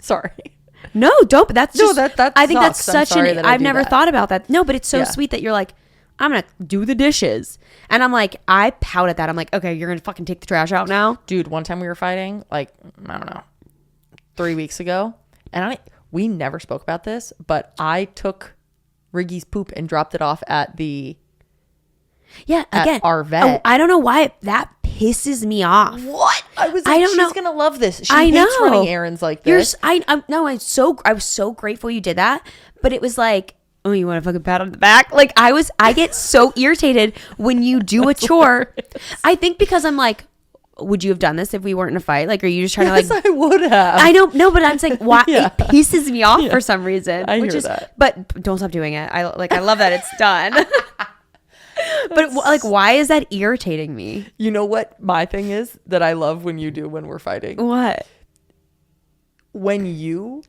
B: Sorry.
A: No, don't. But that's just,
B: that
A: I think
B: sucks.
A: that's such an, I've never thought about that. No, but it's so sweet that you're like, I'm going to do the dishes. And I'm like, I pout at that. I'm like, okay, you're going to fucking take the trash out now?
B: Dude, one time we were fighting, like, I don't know, 3 weeks ago. And we never spoke about this, but I took Riggy's poop and dropped it off at our vet.
A: Oh, I don't know why that pisses me off.
B: What? I was like, she's gonna love this. She
A: hates
B: running errands like this.
A: I was so grateful you did that, but it was like, oh, you want a fucking pat on the back? Like, I get so irritated when you do a chore. I think because I'm like, would you have done this if we weren't in a fight? Like, are you just trying to like?
B: Yes, I would have.
A: I don't know, but I'm saying why it pisses me off for some reason.
B: I hear that.
A: But don't stop doing it. I love that it's done. But like, why is that irritating me?
B: You know what my thing is that I love when you do when we're fighting?
A: What?
B: When you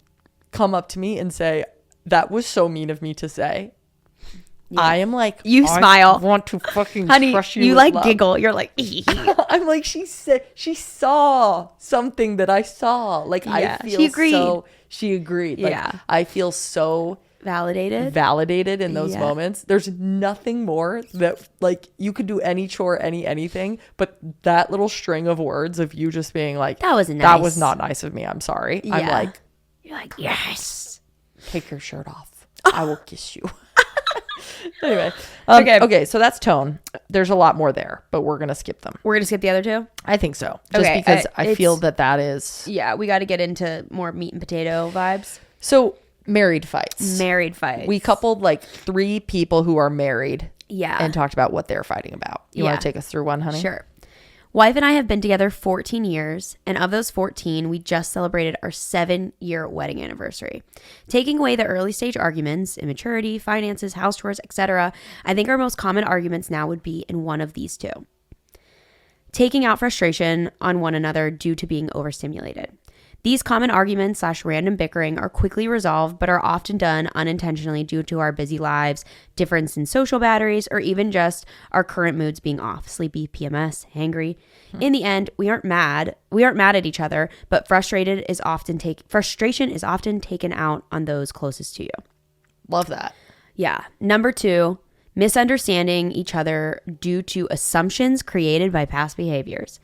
B: come up to me and say, that was so mean of me to say. Yeah. I am like,
A: you smile.
B: I want to fucking
A: honey,
B: crush you.
A: You
B: with
A: like
B: love.
A: Giggle. You're like,
B: I'm like, she saw something that I saw. Like, I feel she agreed. Like, I feel so validated in those moments. There's nothing more that, like, you could do any chore, anything, but that little string of words of you just being like,
A: that was nice.
B: That was not nice of me. I'm sorry.
A: Yeah.
B: I'm like,
A: you're like, yes.
B: Take your shirt off. I will kiss you. Anyway. Okay. So that's tone. There's a lot more there, but we're going to skip them.
A: We're going to skip the other two?
B: I think so. Just because I feel that is.
A: Yeah. We got to get into more meat and potato vibes.
B: So married fights.
A: We
B: coupled like 3 people who are married.
A: Yeah.
B: And talked about what they're fighting about. You want to take us through one, honey?
A: Sure. Wife and I have been together 14 years, and of those 14, we just celebrated our 7-year wedding anniversary. Taking away the early stage arguments, immaturity, finances, house chores, etc., I think our most common arguments now would be in one of these two. Taking out frustration on one another due to being overstimulated. These common arguments / random bickering are quickly resolved, but are often done unintentionally due to our busy lives, difference in social batteries, or even just our current moods being off, sleepy, PMS, hangry. In the end, we aren't mad at each other, but frustration is often taken out on those closest to you.
B: Love that.
A: Yeah. Number 2, misunderstanding each other due to assumptions created by past behaviors.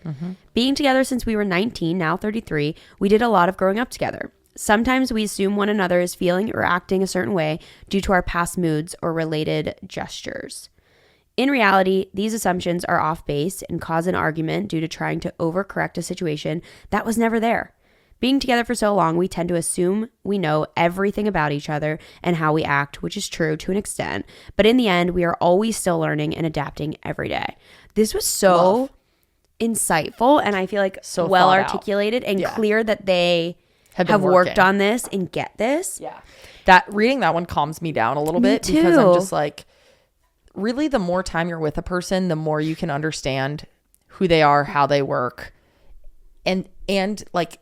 A: Being together since we were 19, now 33, we did a lot of growing up together. Sometimes we assume one another is feeling or acting a certain way due to our past moods or related gestures. In reality, these assumptions are off base and cause an argument due to trying to overcorrect a situation that was never there. Being together for so long, we tend to assume we know everything about each other and how we act, which is true to an extent. But in the end, we are always still learning and adapting every day. This was so insightful, and I feel like
B: so
A: well articulated and clear that they have worked on this and get this.
B: Yeah. That reading that one calms me down a little bit because I'm just like, really, the more time you're with a person, the more you can understand who they are, how they work, and like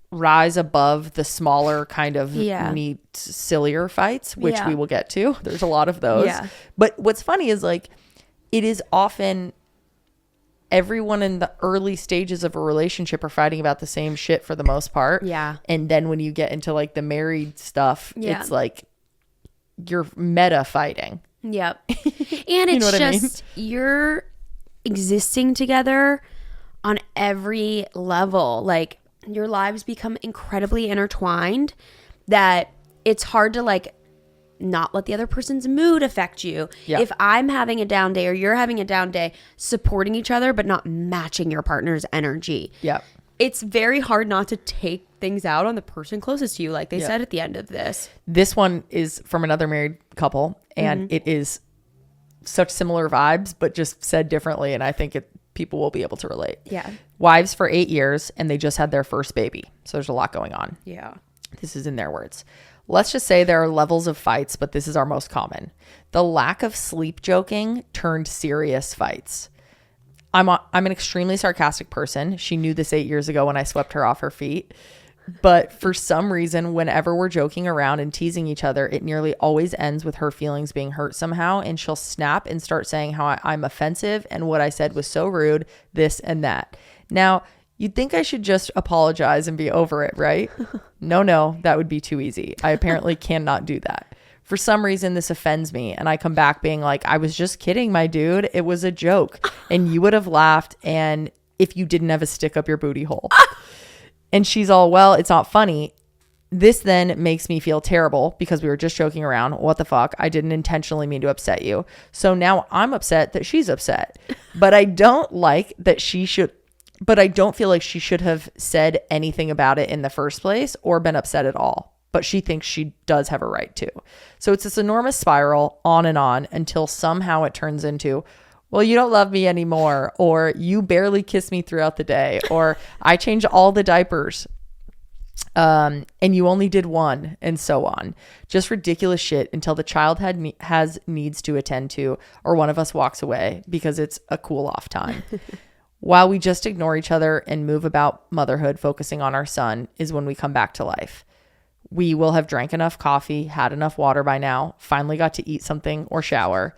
B: rise above the smaller kind of neat, sillier fights, which we will get to. There's a lot of those. Yeah. But what's funny is like, it is often everyone in the early stages of a relationship are fighting about the same shit for the most part.
A: Yeah.
B: And then when you get into like the married stuff, it's like you're meta fighting.
A: Yep. And it's just you're existing together on every level. Like your lives become incredibly intertwined that it's hard to like not let the other person's mood affect you. Yep. If I'm having a down day or you're having a down day, supporting each other but not matching your partner's energy.
B: Yep.
A: It's very hard not to take things out on the person closest to you, like they said at the end of this.
B: This one is from another married couple, and it is such similar vibes, but just said differently. And I think people will be able to relate.
A: Yeah.
B: Wives for 8 years, and they just had their first baby. So there's a lot going on.
A: Yeah.
B: This is in their words. Let's just say there are levels of fights, but this is our most common. The lack of sleep joking turned serious fights. I'm an extremely sarcastic person. She knew this 8 years ago when I swept her off her feet. But for some reason, whenever we're joking around and teasing each other, it nearly always ends with her feelings being hurt somehow. And she'll snap and start saying how I'm offensive and what I said was so rude, this and that. Now, you'd think I should just apologize and be over it, right? No, that would be too easy. I apparently cannot do that. For some reason, this offends me. And I come back being like, I was just kidding, my dude. It was a joke. And you would have laughed. And if you didn't have a stick up your booty hole. And she's all, well, it's not funny. This then makes me feel terrible because we were just joking around. What the fuck? I didn't intentionally mean to upset you. So now I'm upset that she's upset. But I don't feel like she should have said anything about it in the first place or been upset at all. But she thinks she does have a right to. So it's this enormous spiral on and on until somehow it turns into, well, you don't love me anymore, or you barely kiss me throughout the day, or I changed all the diapers and you only did one, and so on. Just ridiculous shit until the child has needs to attend to, or one of us walks away because it's a cool off time. While we just ignore each other and move about motherhood, focusing on our son, is when we come back to life. We will have drank enough coffee, had enough water by now, finally got to eat something or shower,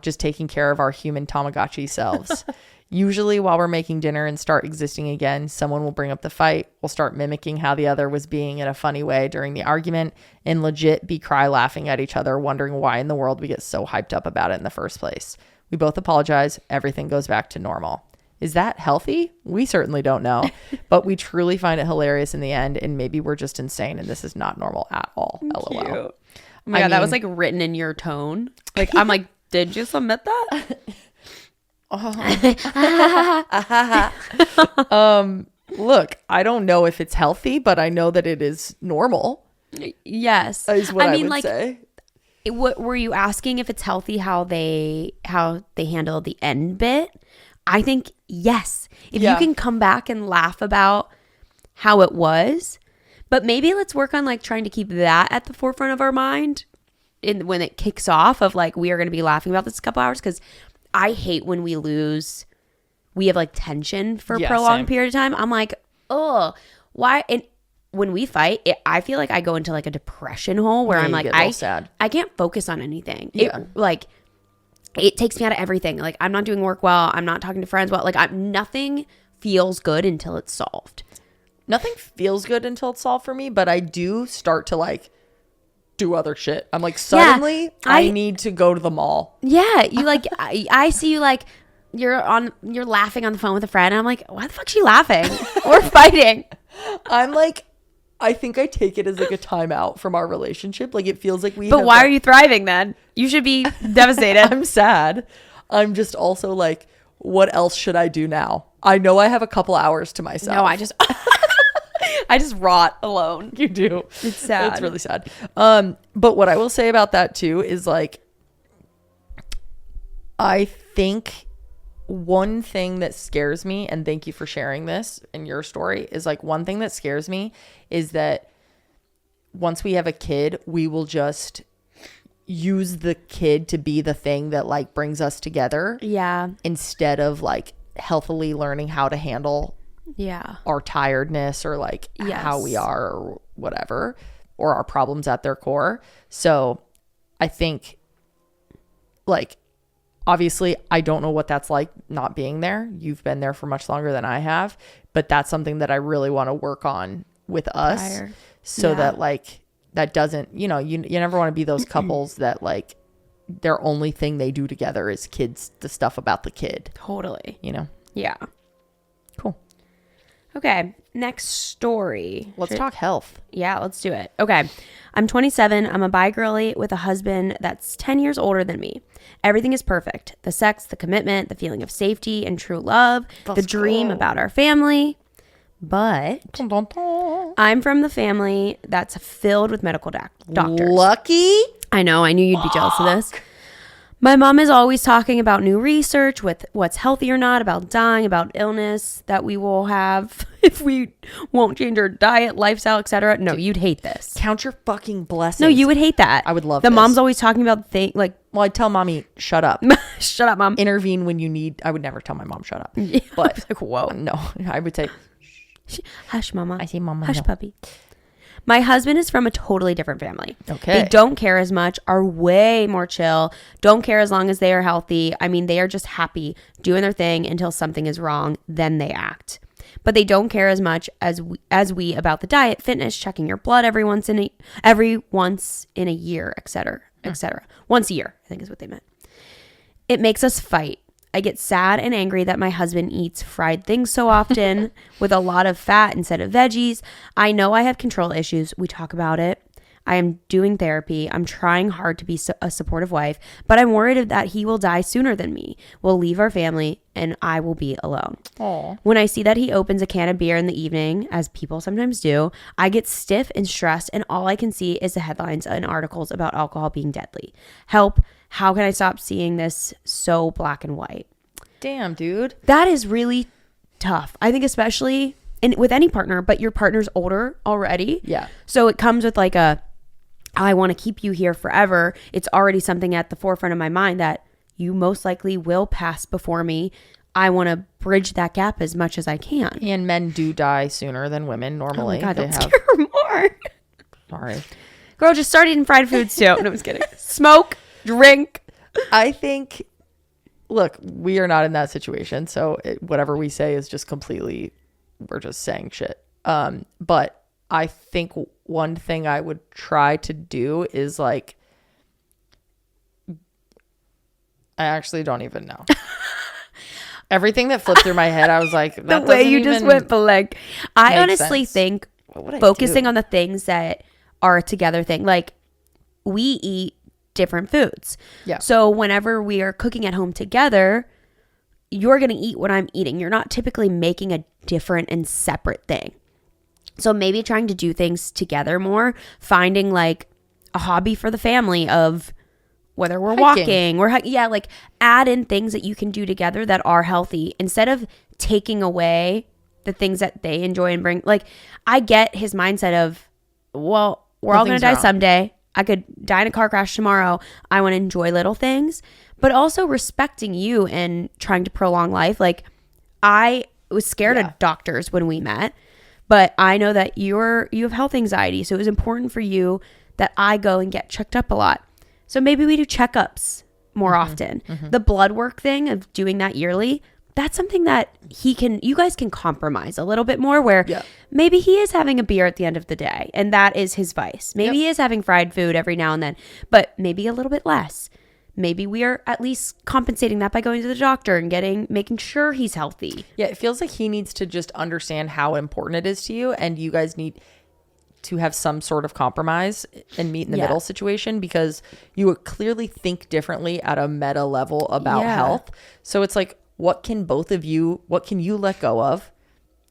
B: just taking care of our human Tamagotchi selves. Usually while we're making dinner and start existing again, someone will bring up the fight. We'll start mimicking how the other was being in a funny way during the argument and legit be cry laughing at each other, wondering why in the world we get so hyped up about it in the first place. We both apologize. Everything goes back to normal. Is that healthy? We certainly don't know, but we truly find it hilarious in the end, and maybe we're just insane and this is not normal at all. LOL.
A: Cute. Oh my God, that was like written in your tone. Like, I'm like, did you submit that?
B: Look, I don't know if it's healthy, but I know that it is normal.
A: Yes.
B: Is what I would say.
A: What were you asking if it's healthy how they handle the end bit? I think yes. If you can come back and laugh about how it was, but maybe let's work on like trying to keep that at the forefront of our mind when it kicks off of like, we are going to be laughing about this a couple hours. Cause I hate when we have like tension for a prolonged period of time. I'm like, oh, why? And when we fight, I feel like I go into like a depression hole where I'm like, I can't focus on anything. It takes me out of everything. Like, I'm not doing work well. I'm not talking to friends well. Like, nothing feels good until it's solved.
B: Nothing feels good until it's solved for me, but I do start to like do other shit. I'm like, suddenly I need to go to the mall.
A: Yeah. You like, I see you like, you're laughing on the phone with a friend. And I'm like, why the fuck is she laughing? Or fighting?
B: I'm like, I think I take it as like a timeout from our relationship. Like it feels like
A: But why are you thriving then? You should be devastated.
B: I'm sad. I'm just also like, what else should I do now? I know I have a couple hours to myself.
A: No, I just rot alone.
B: You do.
A: It's sad.
B: It's really sad. But what I will say about that too is like, I think one thing that scares me, and thank you for sharing this in your story, is like one thing that scares me is that once we have a kid, we will just use the kid to be the thing that like brings us together.
A: Yeah.
B: Instead of like healthily learning how to handle our tiredness or like how we are or whatever, or our problems at their core. So I think like, obviously I don't know what that's like not being there. You've been there for much longer than I have, but that's something that I really want to work on with us so that like that doesn't, you know, you never want to be those couples that like their only thing they do together is the stuff about the kid.
A: Totally.
B: You know?
A: Yeah.
B: Cool.
A: Okay. Next story.
B: Let's talk health.
A: Yeah, let's do it. Okay. I'm 27. I'm a bi girly with a husband that's 10 years older than me. Everything is perfect. The sex, the commitment, the feeling of safety and true love, the dream about our family. But I'm from the family that's filled with medical doctors.
B: Lucky.
A: I know. I knew you'd be jealous of this. My mom is always talking about new research with what's healthy or not, about dying, about illness that we will have if we won't change our diet, lifestyle, etc. No, you'd hate this.
B: Count your fucking blessings.
A: No, you would hate that.
B: I would love
A: the
B: this.
A: mom's always talking about like.
B: Well, I'd tell mommy, shut up.
A: Shut up, mom.
B: Intervene when you need. I would never tell my mom, shut up.
A: Yeah,
B: but
A: like, whoa.
B: No, I would say,
A: hush, mama.
B: I say, mama.
A: Hush,
B: no.
A: puppy. My husband is from a totally different family.
B: Okay.
A: They don't care as much, are way more chill, don't care as long as they are healthy. I mean, they are just happy doing their thing until something is wrong, then they act. But they don't care as much as we about the diet, fitness, checking your blood every once in a year, etc., etc. Once a year, I think is what they meant. It makes us fight. I get sad and angry that my husband eats fried things so often with a lot of fat instead of veggies. I know I have control issues. We talk about it. I am doing therapy. I'm trying hard to be a supportive wife, but I'm worried that he will die sooner than me, will leave our family, and I will be alone.
B: Aww.
A: When I see that he opens a can of beer in the evening, as people sometimes do, I get stiff and stressed, and all I can see is the headlines and articles about alcohol being deadly. Help. How can I stop seeing this so black and white?
B: Damn, dude.
A: That is really tough. I think especially with any partner, but your partner's older already.
B: Yeah.
A: So it comes with like I want to keep you here forever. It's already something at the forefront of my mind that you most likely will pass before me. I want to bridge that gap as much as I can.
B: And men do die sooner than women normally.
A: Oh my God, don't scare her more.
B: Sorry.
A: Girl, just start eating fried foods too. No, I'm just kidding. Smoke, drink.
B: I think, look, we are not in that situation. So whatever we say is just completely, we're just saying shit. But I think one thing I would try to do is like, I actually don't even know. Everything that flipped through my head, I was like, that
A: the way you just went, but like, I honestly think focusing on the things that are a together thing, like we eat different foods.
B: Yeah.
A: So whenever we are cooking at home together, you're going to eat what I'm eating. You're not typically making a different and separate thing. So maybe trying to do things together more, finding like a hobby for the family of whether we're walking, like add in things that you can do together that are healthy instead of taking away the things that they enjoy and bring. Like I get his mindset of, well, we're all going to die someday. I could die in a car crash tomorrow. I want to enjoy little things, but also respecting you and trying to prolong life. Like I was scared of doctors when we met, but I know that you have health anxiety. So it was important for you that I go and get checked up a lot. So maybe we do checkups more often. Mm-hmm. The blood work thing of doing that yearly, that's something that you guys can compromise a little bit more, where maybe he is having a beer at the end of the day and that is his vice. Maybe he is having fried food every now and then, but maybe a little bit less. Maybe we are at least compensating that by going to the doctor and making sure he's healthy.
B: Yeah, it feels like he needs to just understand how important it is to you, and you guys need to have some sort of compromise and meet in the middle situation, because you clearly think differently at a meta level about health. So it's like, what can you let go of?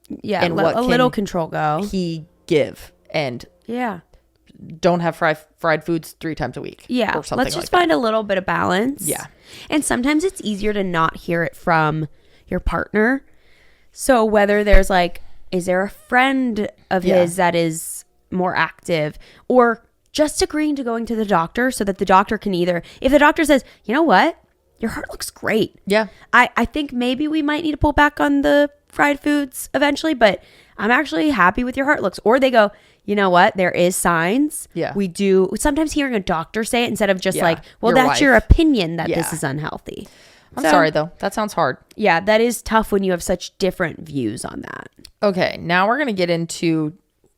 A: Yeah, and let a little control go.
B: He give, and don't have fried foods 3 times a week.
A: Yeah,
B: or something.
A: Let's just find a little bit of balance.
B: Yeah,
A: and sometimes it's easier to not hear it from your partner. So whether there's like, is there a friend of his that is more active, or just agreeing to going to the doctor so that the doctor can either, if the doctor says, you know what, your heart looks great. Yeah. I think maybe we might need to pull back on the fried foods eventually, but I'm actually happy with your heart looks. Or they go, you know what, there is signs. Yeah. We do. Sometimes hearing a doctor say it instead of just like, well, that's your opinion that this is unhealthy.
B: I'm sorry though. That sounds hard.
A: Yeah, that is tough when you have such different views on that.
B: Okay. Now we're going to get into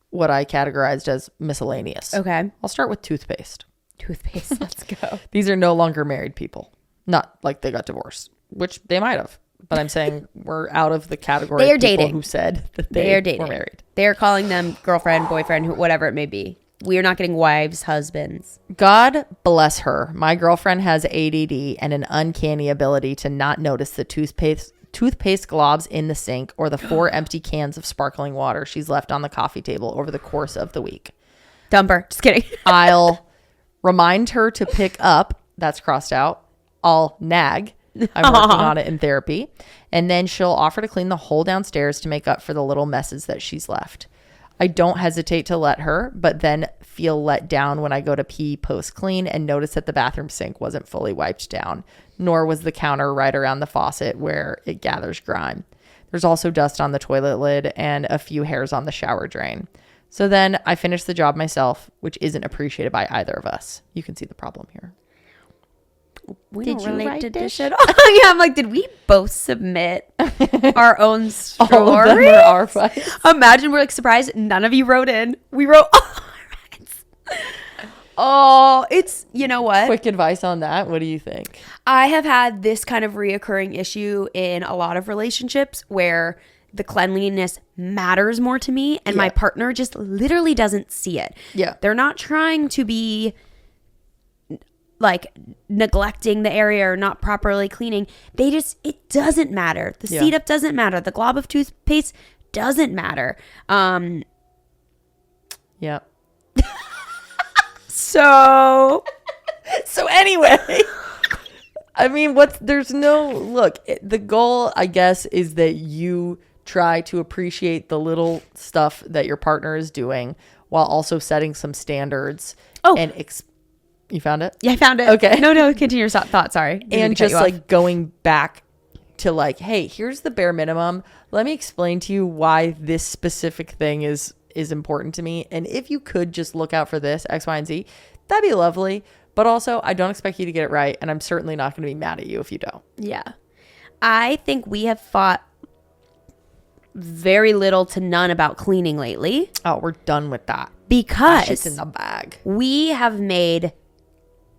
B: what I categorized as miscellaneous.
A: Okay.
B: I'll start with toothpaste.
A: Toothpaste. Let's go.
B: These are no longer married people. Not like they got divorced, which they might have. But I'm saying we're out of the category
A: they are
B: of people
A: dating.
B: Who said that they are dating. Were married.
A: They are calling them girlfriend, boyfriend, whatever it may be. We are not getting wives, husbands.
B: God bless her. My girlfriend has ADD and an uncanny ability to not notice the toothpaste globs in the sink or the 4 empty cans of sparkling water she's left on the coffee table over the course of the week.
A: Dumper. Just kidding.
B: I'll remind her to pick up. That's crossed out. I'll nag. I'm working on it in therapy. And then she'll offer to clean the whole downstairs to make up for the little messes that she's left. I don't hesitate to let her, but then feel let down when I go to pee post-clean and notice that the bathroom sink wasn't fully wiped down, nor was the counter right around the faucet where it gathers grime. There's also dust on the toilet lid and a few hairs on the shower drain. So then I finish the job myself, which isn't appreciated by either of us. You can see the problem here.
A: Did you relate to this at all? Yeah, I'm like, did we both submit our own stories?
B: All of them are our fights.
A: Imagine we're like surprised none of you wrote in. We wrote all our fights. Oh, it's, you know what?
B: Quick advice on that. What do you think?
A: I have had this kind of reoccurring issue in a lot of relationships where the cleanliness matters more to me and my partner just literally doesn't see it. Yeah. They're not trying to be like neglecting the area or not properly cleaning. It doesn't matter. The seat up doesn't matter. The glob of toothpaste doesn't matter.
B: Yeah.
A: So
B: anyway, I mean, the goal, I guess, is that you try to appreciate the little stuff that your partner is doing while also setting some standards. You found it?
A: Yeah, I found it.
B: Okay.
A: No, continue your thought. Sorry.
B: And just like going back to like, hey, here's the bare minimum. Let me explain to you why this specific thing is important to me. And if you could just look out for this, X, Y, and Z, that'd be lovely. But also, I don't expect you to get it right. And I'm certainly not going to be mad at you if you don't.
A: Yeah. I think we have fought very little to none about cleaning lately.
B: Oh, we're done with that.
A: Because
B: it's in the bag. We
A: have made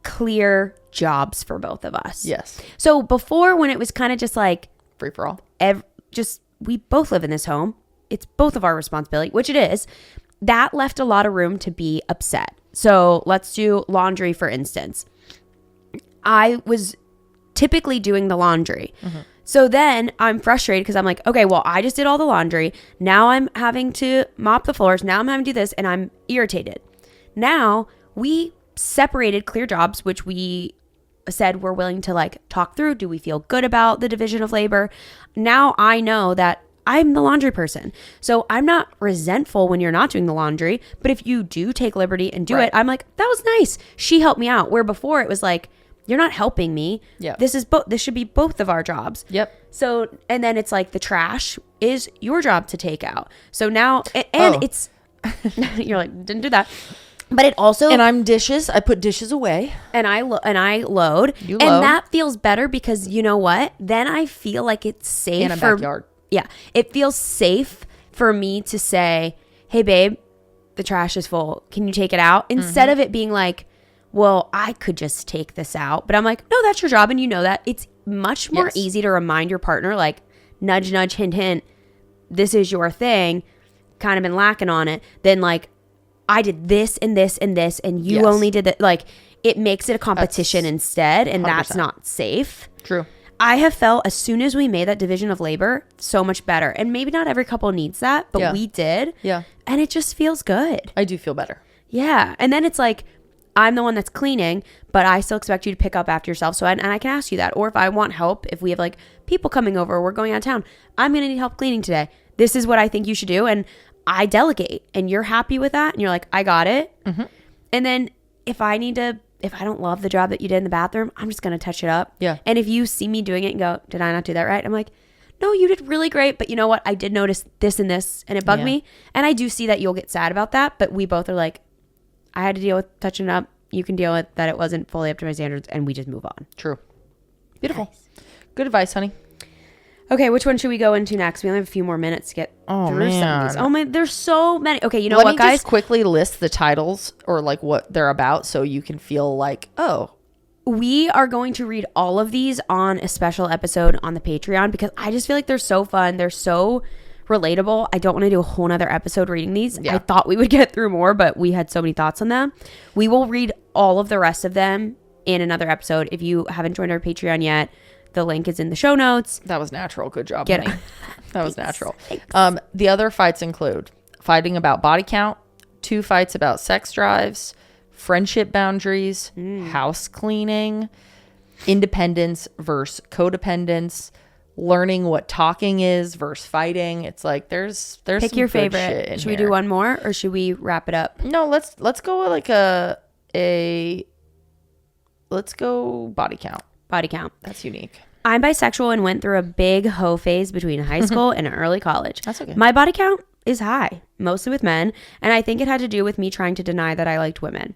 A: clear jobs for both of us.
B: Yes.
A: So before, when it was kind of just like
B: free for all,
A: we both live in this home. It's both of our responsibility, which it is. That left a lot of room to be upset. So let's do laundry, for instance. I was typically doing the laundry. Mm-hmm. So then I'm frustrated because I'm like, okay, well, I just did all the laundry. Now I'm having to mop the floors. Now I'm having to do this, and I'm irritated. Now we separated clear jobs, which we said we're willing to like talk through. Do we feel good about the division of labor? Now I know that I'm the laundry person. So I'm not resentful when you're not doing the laundry. But if you do take liberty and do it, I'm like, that was nice. She helped me out. Where before it was like, you're not helping me. Yeah. This should be both of our jobs.
B: Yep.
A: So, and then it's like the trash is your job to take out. So now, and it's, you're like, didn't do that. But it also,
B: and I'm dishes. I put dishes away,
A: and I load,
B: You
A: and
B: load.
A: that feels better because you know what? Then I feel like it's safe
B: in a backyard.
A: Yeah, it feels safe for me to say, "Hey, babe, the trash is full. Can you take it out?" Instead of it being like, "Well, I could just take this out," but I'm like, "No, that's your job, and you know that." It's much more easy to remind your partner, like, nudge, nudge, hint, hint. This is your thing. Kind of been lacking on it. Then like, I did this and this and this, and you only did that. Like, it makes it a competition instead, and
B: 100%.
A: that's not safe.
B: True.
A: I have felt as soon as we made that division of labor, so much better. And maybe not every couple needs that, but we did.
B: Yeah.
A: And it just feels good.
B: I do feel better.
A: Yeah. And then it's like, I'm the one that's cleaning, but I still expect you to pick up after yourself. So, and I can ask you that. Or if I want help, if we have like people coming over, we're going out of town, I'm going to need help cleaning today. This is what I think you should do. And I delegate, and you're happy with that. And you're like, I got it. And then if I don't love the job that you did in the bathroom, I'm just going to touch it up.
B: Yeah.
A: And if you see me doing it and go, did I not do that right? I'm like, no, you did really great. But you know what? I did notice this and this, and it bugged me. And I do see that you'll get sad about that. But we both are like, I had to deal with touching it up. You can deal with that it wasn't fully up to my standards, and we just move on.
B: True. Beautiful.
A: Nice.
B: Good advice, honey.
A: Okay, which one should we go into next? We only have a few more minutes to get through some of these. Oh my, there's so many. Okay, you know what, guys?
B: Let me just quickly list the titles or like what they're about so you can feel like, oh.
A: We are going to read all of these on a special episode on the Patreon because I just feel like they're so fun. They're so relatable. I don't want to do a whole nother episode reading these. I thought we would get through more, but we had so many thoughts on them. We will read all of the rest of them in another episode. If you haven't joined our Patreon yet, the link is in the show notes.
B: That was natural. Good job.
A: Get
B: honey. That was natural.
A: Thanks.
B: The other fights include fighting about body count, 2 fights about sex drives, friendship boundaries, house cleaning, independence versus codependence, learning what talking is versus fighting. It's like there's
A: Pick
B: some
A: your
B: good
A: favorite.
B: shit in
A: Should we
B: here.
A: do one more or should we wrap it up?
B: No, let's go with like let's go body count.
A: Body count.
B: That's unique.
A: I'm bisexual and went through a big hoe phase between high school and early college.
B: That's okay.
A: My body count is high, mostly with men, and I think it had to do with me trying to deny that I liked women.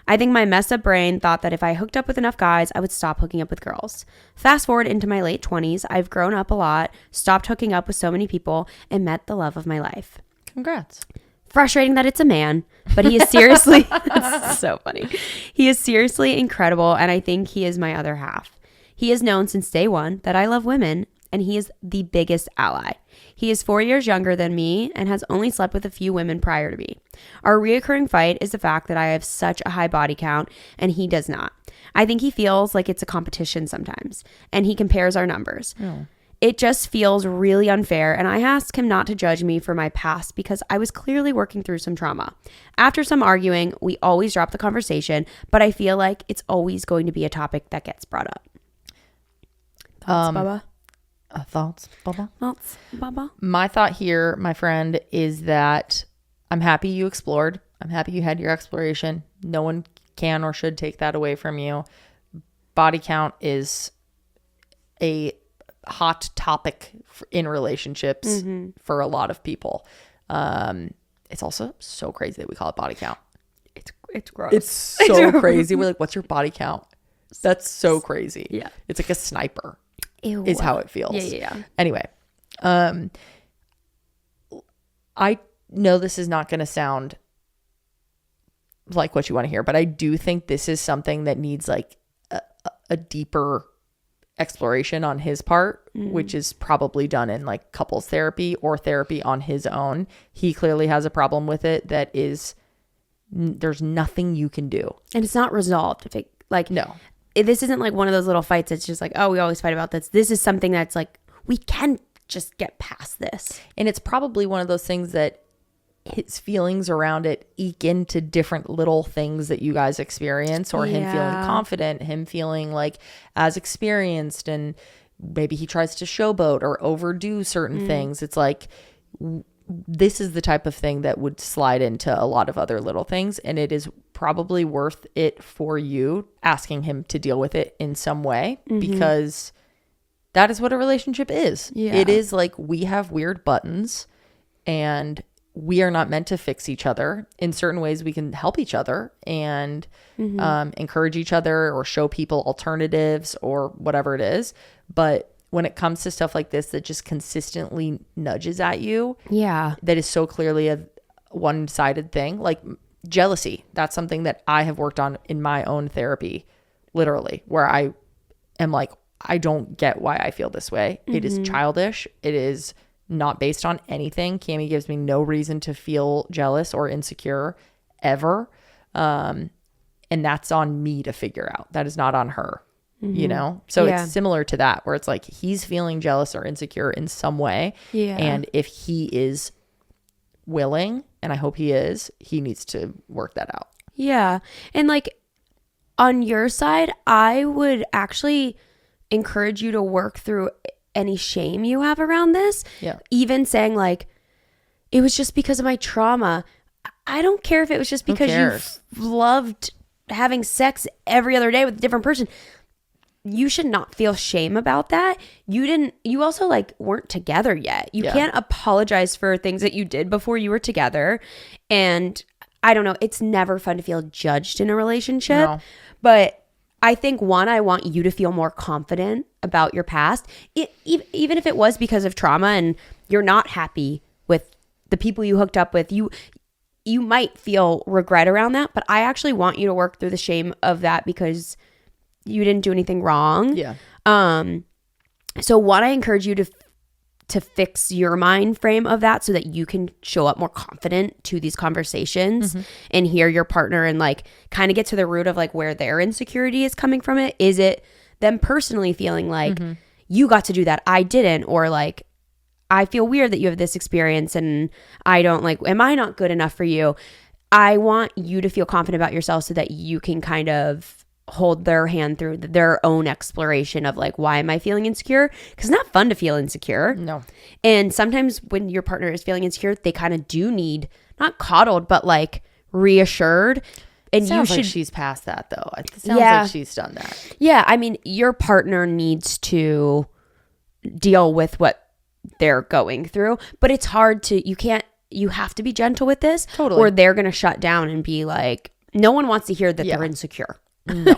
A: I think my messed up brain thought that if I hooked up with enough guys, I would stop hooking up with girls. Fast forward into my late 20s, I've grown up a lot, stopped hooking up with so many people, and met the love of my life.
B: Congrats.
A: Frustrating that it's a man, but he is seriously it's so funny. He is seriously incredible, and I think he is my other half. He has known since day one that I love women, and he is the biggest ally. He is 4 years younger than me and has only slept with a few women prior to me. Our reoccurring fight is the fact that I have such a high body count and he does not. I think he feels like it's a competition sometimes, and he compares our numbers. It just feels really unfair, and I asked him not to judge me for my past because I was clearly working through some trauma. After some arguing, we always drop the conversation, but I feel like it's always going to be a topic that gets brought up. Thoughts, Bubba?
B: Thoughts, Bubba?
A: Thoughts, Bubba?
B: My thought here, my friend, is that I'm happy you explored. I'm happy you had your exploration. No one can or should take that away from you. Body count is a hot topic in relationships for a lot of people. It's also so crazy that we call it body count.
A: It's gross.
B: It's so crazy. We're like, what's your body count? That's so crazy.
A: Yeah.
B: It's like a sniper.
A: Ew.
B: Is how it feels.
A: Yeah.
B: Anyway, I know this is not going to sound like what you want to hear, but I do think this is something that needs like a deeper exploration on his part, which is probably done in like couples therapy or therapy on his own. He clearly has a problem with it that is, there's nothing you can do.
A: And it's not resolved. If it, like,
B: no.
A: This isn't like one of those little fights. It's just like, oh, we always fight about this. This is something that's like, we can just get past this.
B: And it's probably one of those things that his feelings around it eke into different little things that you guys experience, or him feeling confident, him feeling like as experienced, and maybe he tries to showboat or overdo certain things. It's like, this is the type of thing that would slide into a lot of other little things, and it is probably worth it for you asking him to deal with it in some way, because that is what a relationship is. It is like, we have weird buttons, and we are not meant to fix each other. In certain ways, we can help each other and encourage each other or show people alternatives or whatever it is. But when it comes to stuff like this that just consistently nudges at you, that is so clearly a one-sided thing, like jealousy. That's something that I have worked on in my own therapy, literally, where I am like, I don't get why I feel this way. It is childish. It is not based on anything. Cami gives me no reason to feel jealous or insecure ever. And that's on me to figure out. That is not on her, you know? So it's similar to that, where it's like he's feeling jealous or insecure in some way.
A: Yeah.
B: And if he is willing, and I hope he is, he needs to work that out.
A: Yeah. And like on your side, I would actually encourage you to work through any shame you have around this.
B: Yeah.
A: Even saying like, it was just because of my trauma. I don't care if it was just because you loved having sex every other day with a different person. You should not feel shame about that. You also like weren't together yet. You can't apologize for things that you did before you were together. And I don't know, it's never fun to feel judged in a relationship. No. But I think, one, I want you to feel more confident about your past, even if it was because of trauma and you're not happy with the people you hooked up with. You might feel regret around that, but I actually want you to work through the shame of that because you didn't do anything wrong.
B: Yeah.
A: So one, I encourage you to fix your mind frame of that so that you can show up more confident to these conversations and hear your partner and like kind of get to the root of like where their insecurity is coming from. Is it them personally feeling like you got to do that, I didn't, or like I feel weird that you have this experience and I don't, like, am I not good enough for you? I want you to feel confident about yourself so that you can kind of hold their hand through their own exploration of like, why am I feeling insecure? Because it's not fun to feel insecure.
B: No.
A: And sometimes when your partner is feeling insecure, they kind of do need, not coddled, but like reassured. And
B: sounds
A: you should,
B: like she's past that though. It sounds like she's done that.
A: Yeah. I mean, your partner needs to deal with what they're going through, but it's hard to, you have to be gentle with this.
B: Totally.
A: Or they're going to shut down and be like, no one wants to hear that they're insecure.
B: No.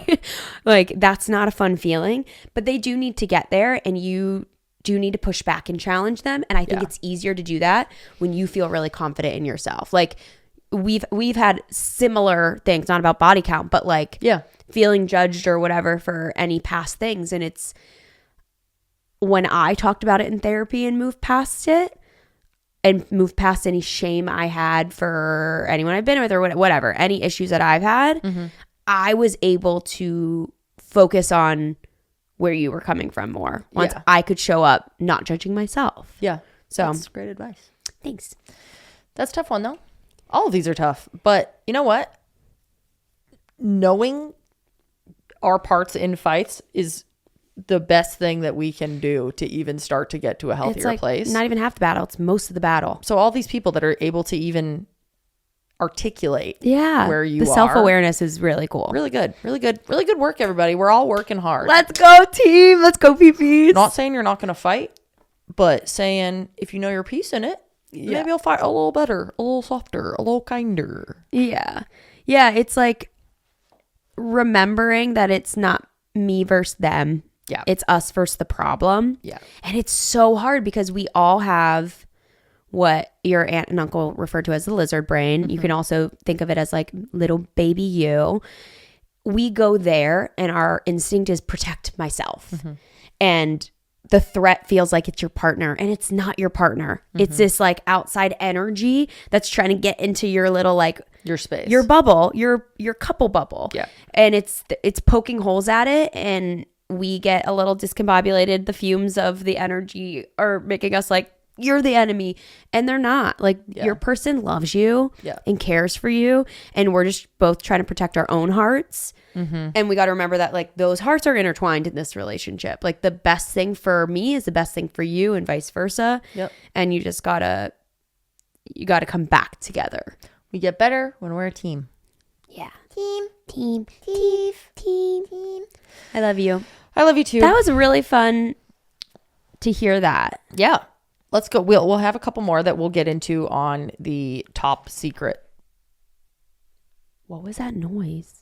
A: Like, that's not a fun feeling, but they do need to get there, and you do need to push back and challenge them. And I think it's easier to do that when you feel really confident in yourself. Like we've had similar things, not about body count, but like feeling judged or whatever for any past things. And it's when I talked about it in therapy and moved past it and moved past any shame I had for anyone I've been with or whatever, any issues that I've had, I was able to focus on where you were coming from more once I could show up not judging myself.
B: Yeah.
A: So
B: that's great advice.
A: Thanks.
B: That's a tough one though. All of these are tough, but you know what? Knowing our parts in fights is the best thing that we can do to even start to get to a healthier place.
A: Not even half the battle. It's most of the battle.
B: So all these people that are able to even articulate where you
A: the self-awareness is really cool.
B: Really good work, everybody. We're all working hard.
A: Let's go, team. Let's go, PPs.
B: Not saying you're not going to fight, but saying if you know your piece in it, maybe you'll fight a little better, a little softer, a little kinder.
A: Yeah It's like remembering that it's not me versus them. It's us versus the problem. And it's so hard because we all have what your aunt and uncle referred to as the lizard brain. You can also think of it as like little baby you. We go there and our instinct is protect myself. And the threat feels like it's your partner, and it's not your partner. It's this like outside energy that's trying to get into your little like
B: your space,
A: your bubble, your couple bubble. And it's poking holes at it, and we get a little discombobulated. The fumes of the energy are making us like, you're the enemy, and they're not. Like your person loves you and cares for you, and we're just both trying to protect our own hearts. And we got to remember that like those hearts are intertwined in this relationship. Like the best thing for me is the best thing for you, and vice versa. And you just gotta come back together.
B: We get better when we're a team.
A: Team. I love you.
B: I love you too.
A: That was really fun to hear that.
B: let's go. We'll have a couple more that we'll get into on the top secret.
A: What was that noise?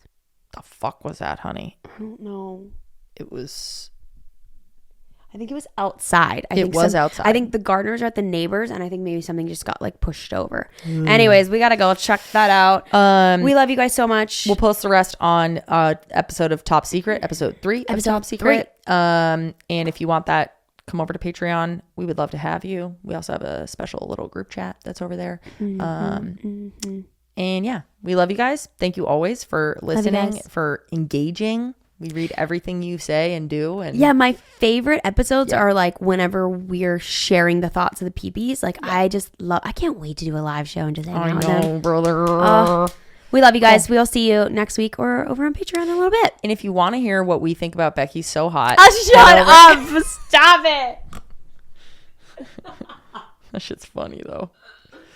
B: The fuck was that, honey?
A: I don't know.
B: It was.
A: I think it was outside.
B: It was outside.
A: I think the gardeners are at the neighbors, and I think maybe something just got like pushed over. Anyways, we gotta go check that out. We love you guys so much.
B: We'll post the rest on episode of Top Secret, episode 3 of Top Secret. And if you want that, come over to Patreon. We would love to have you. We also have a special little group chat that's over there. And yeah, we love you guys. Thank you always for listening, for engaging. We read everything you say and do. And
A: yeah, my favorite episodes are like whenever we're sharing the thoughts of the peepees. Like I just love, I can't wait to do a live show and just hang out with them.
B: Brother.
A: We love you guys. We'll see you next week or over on Patreon in a little bit.
B: And if you want to hear what we think about Becky's So Hot.
A: Shut up. Stop it.
B: That shit's funny though.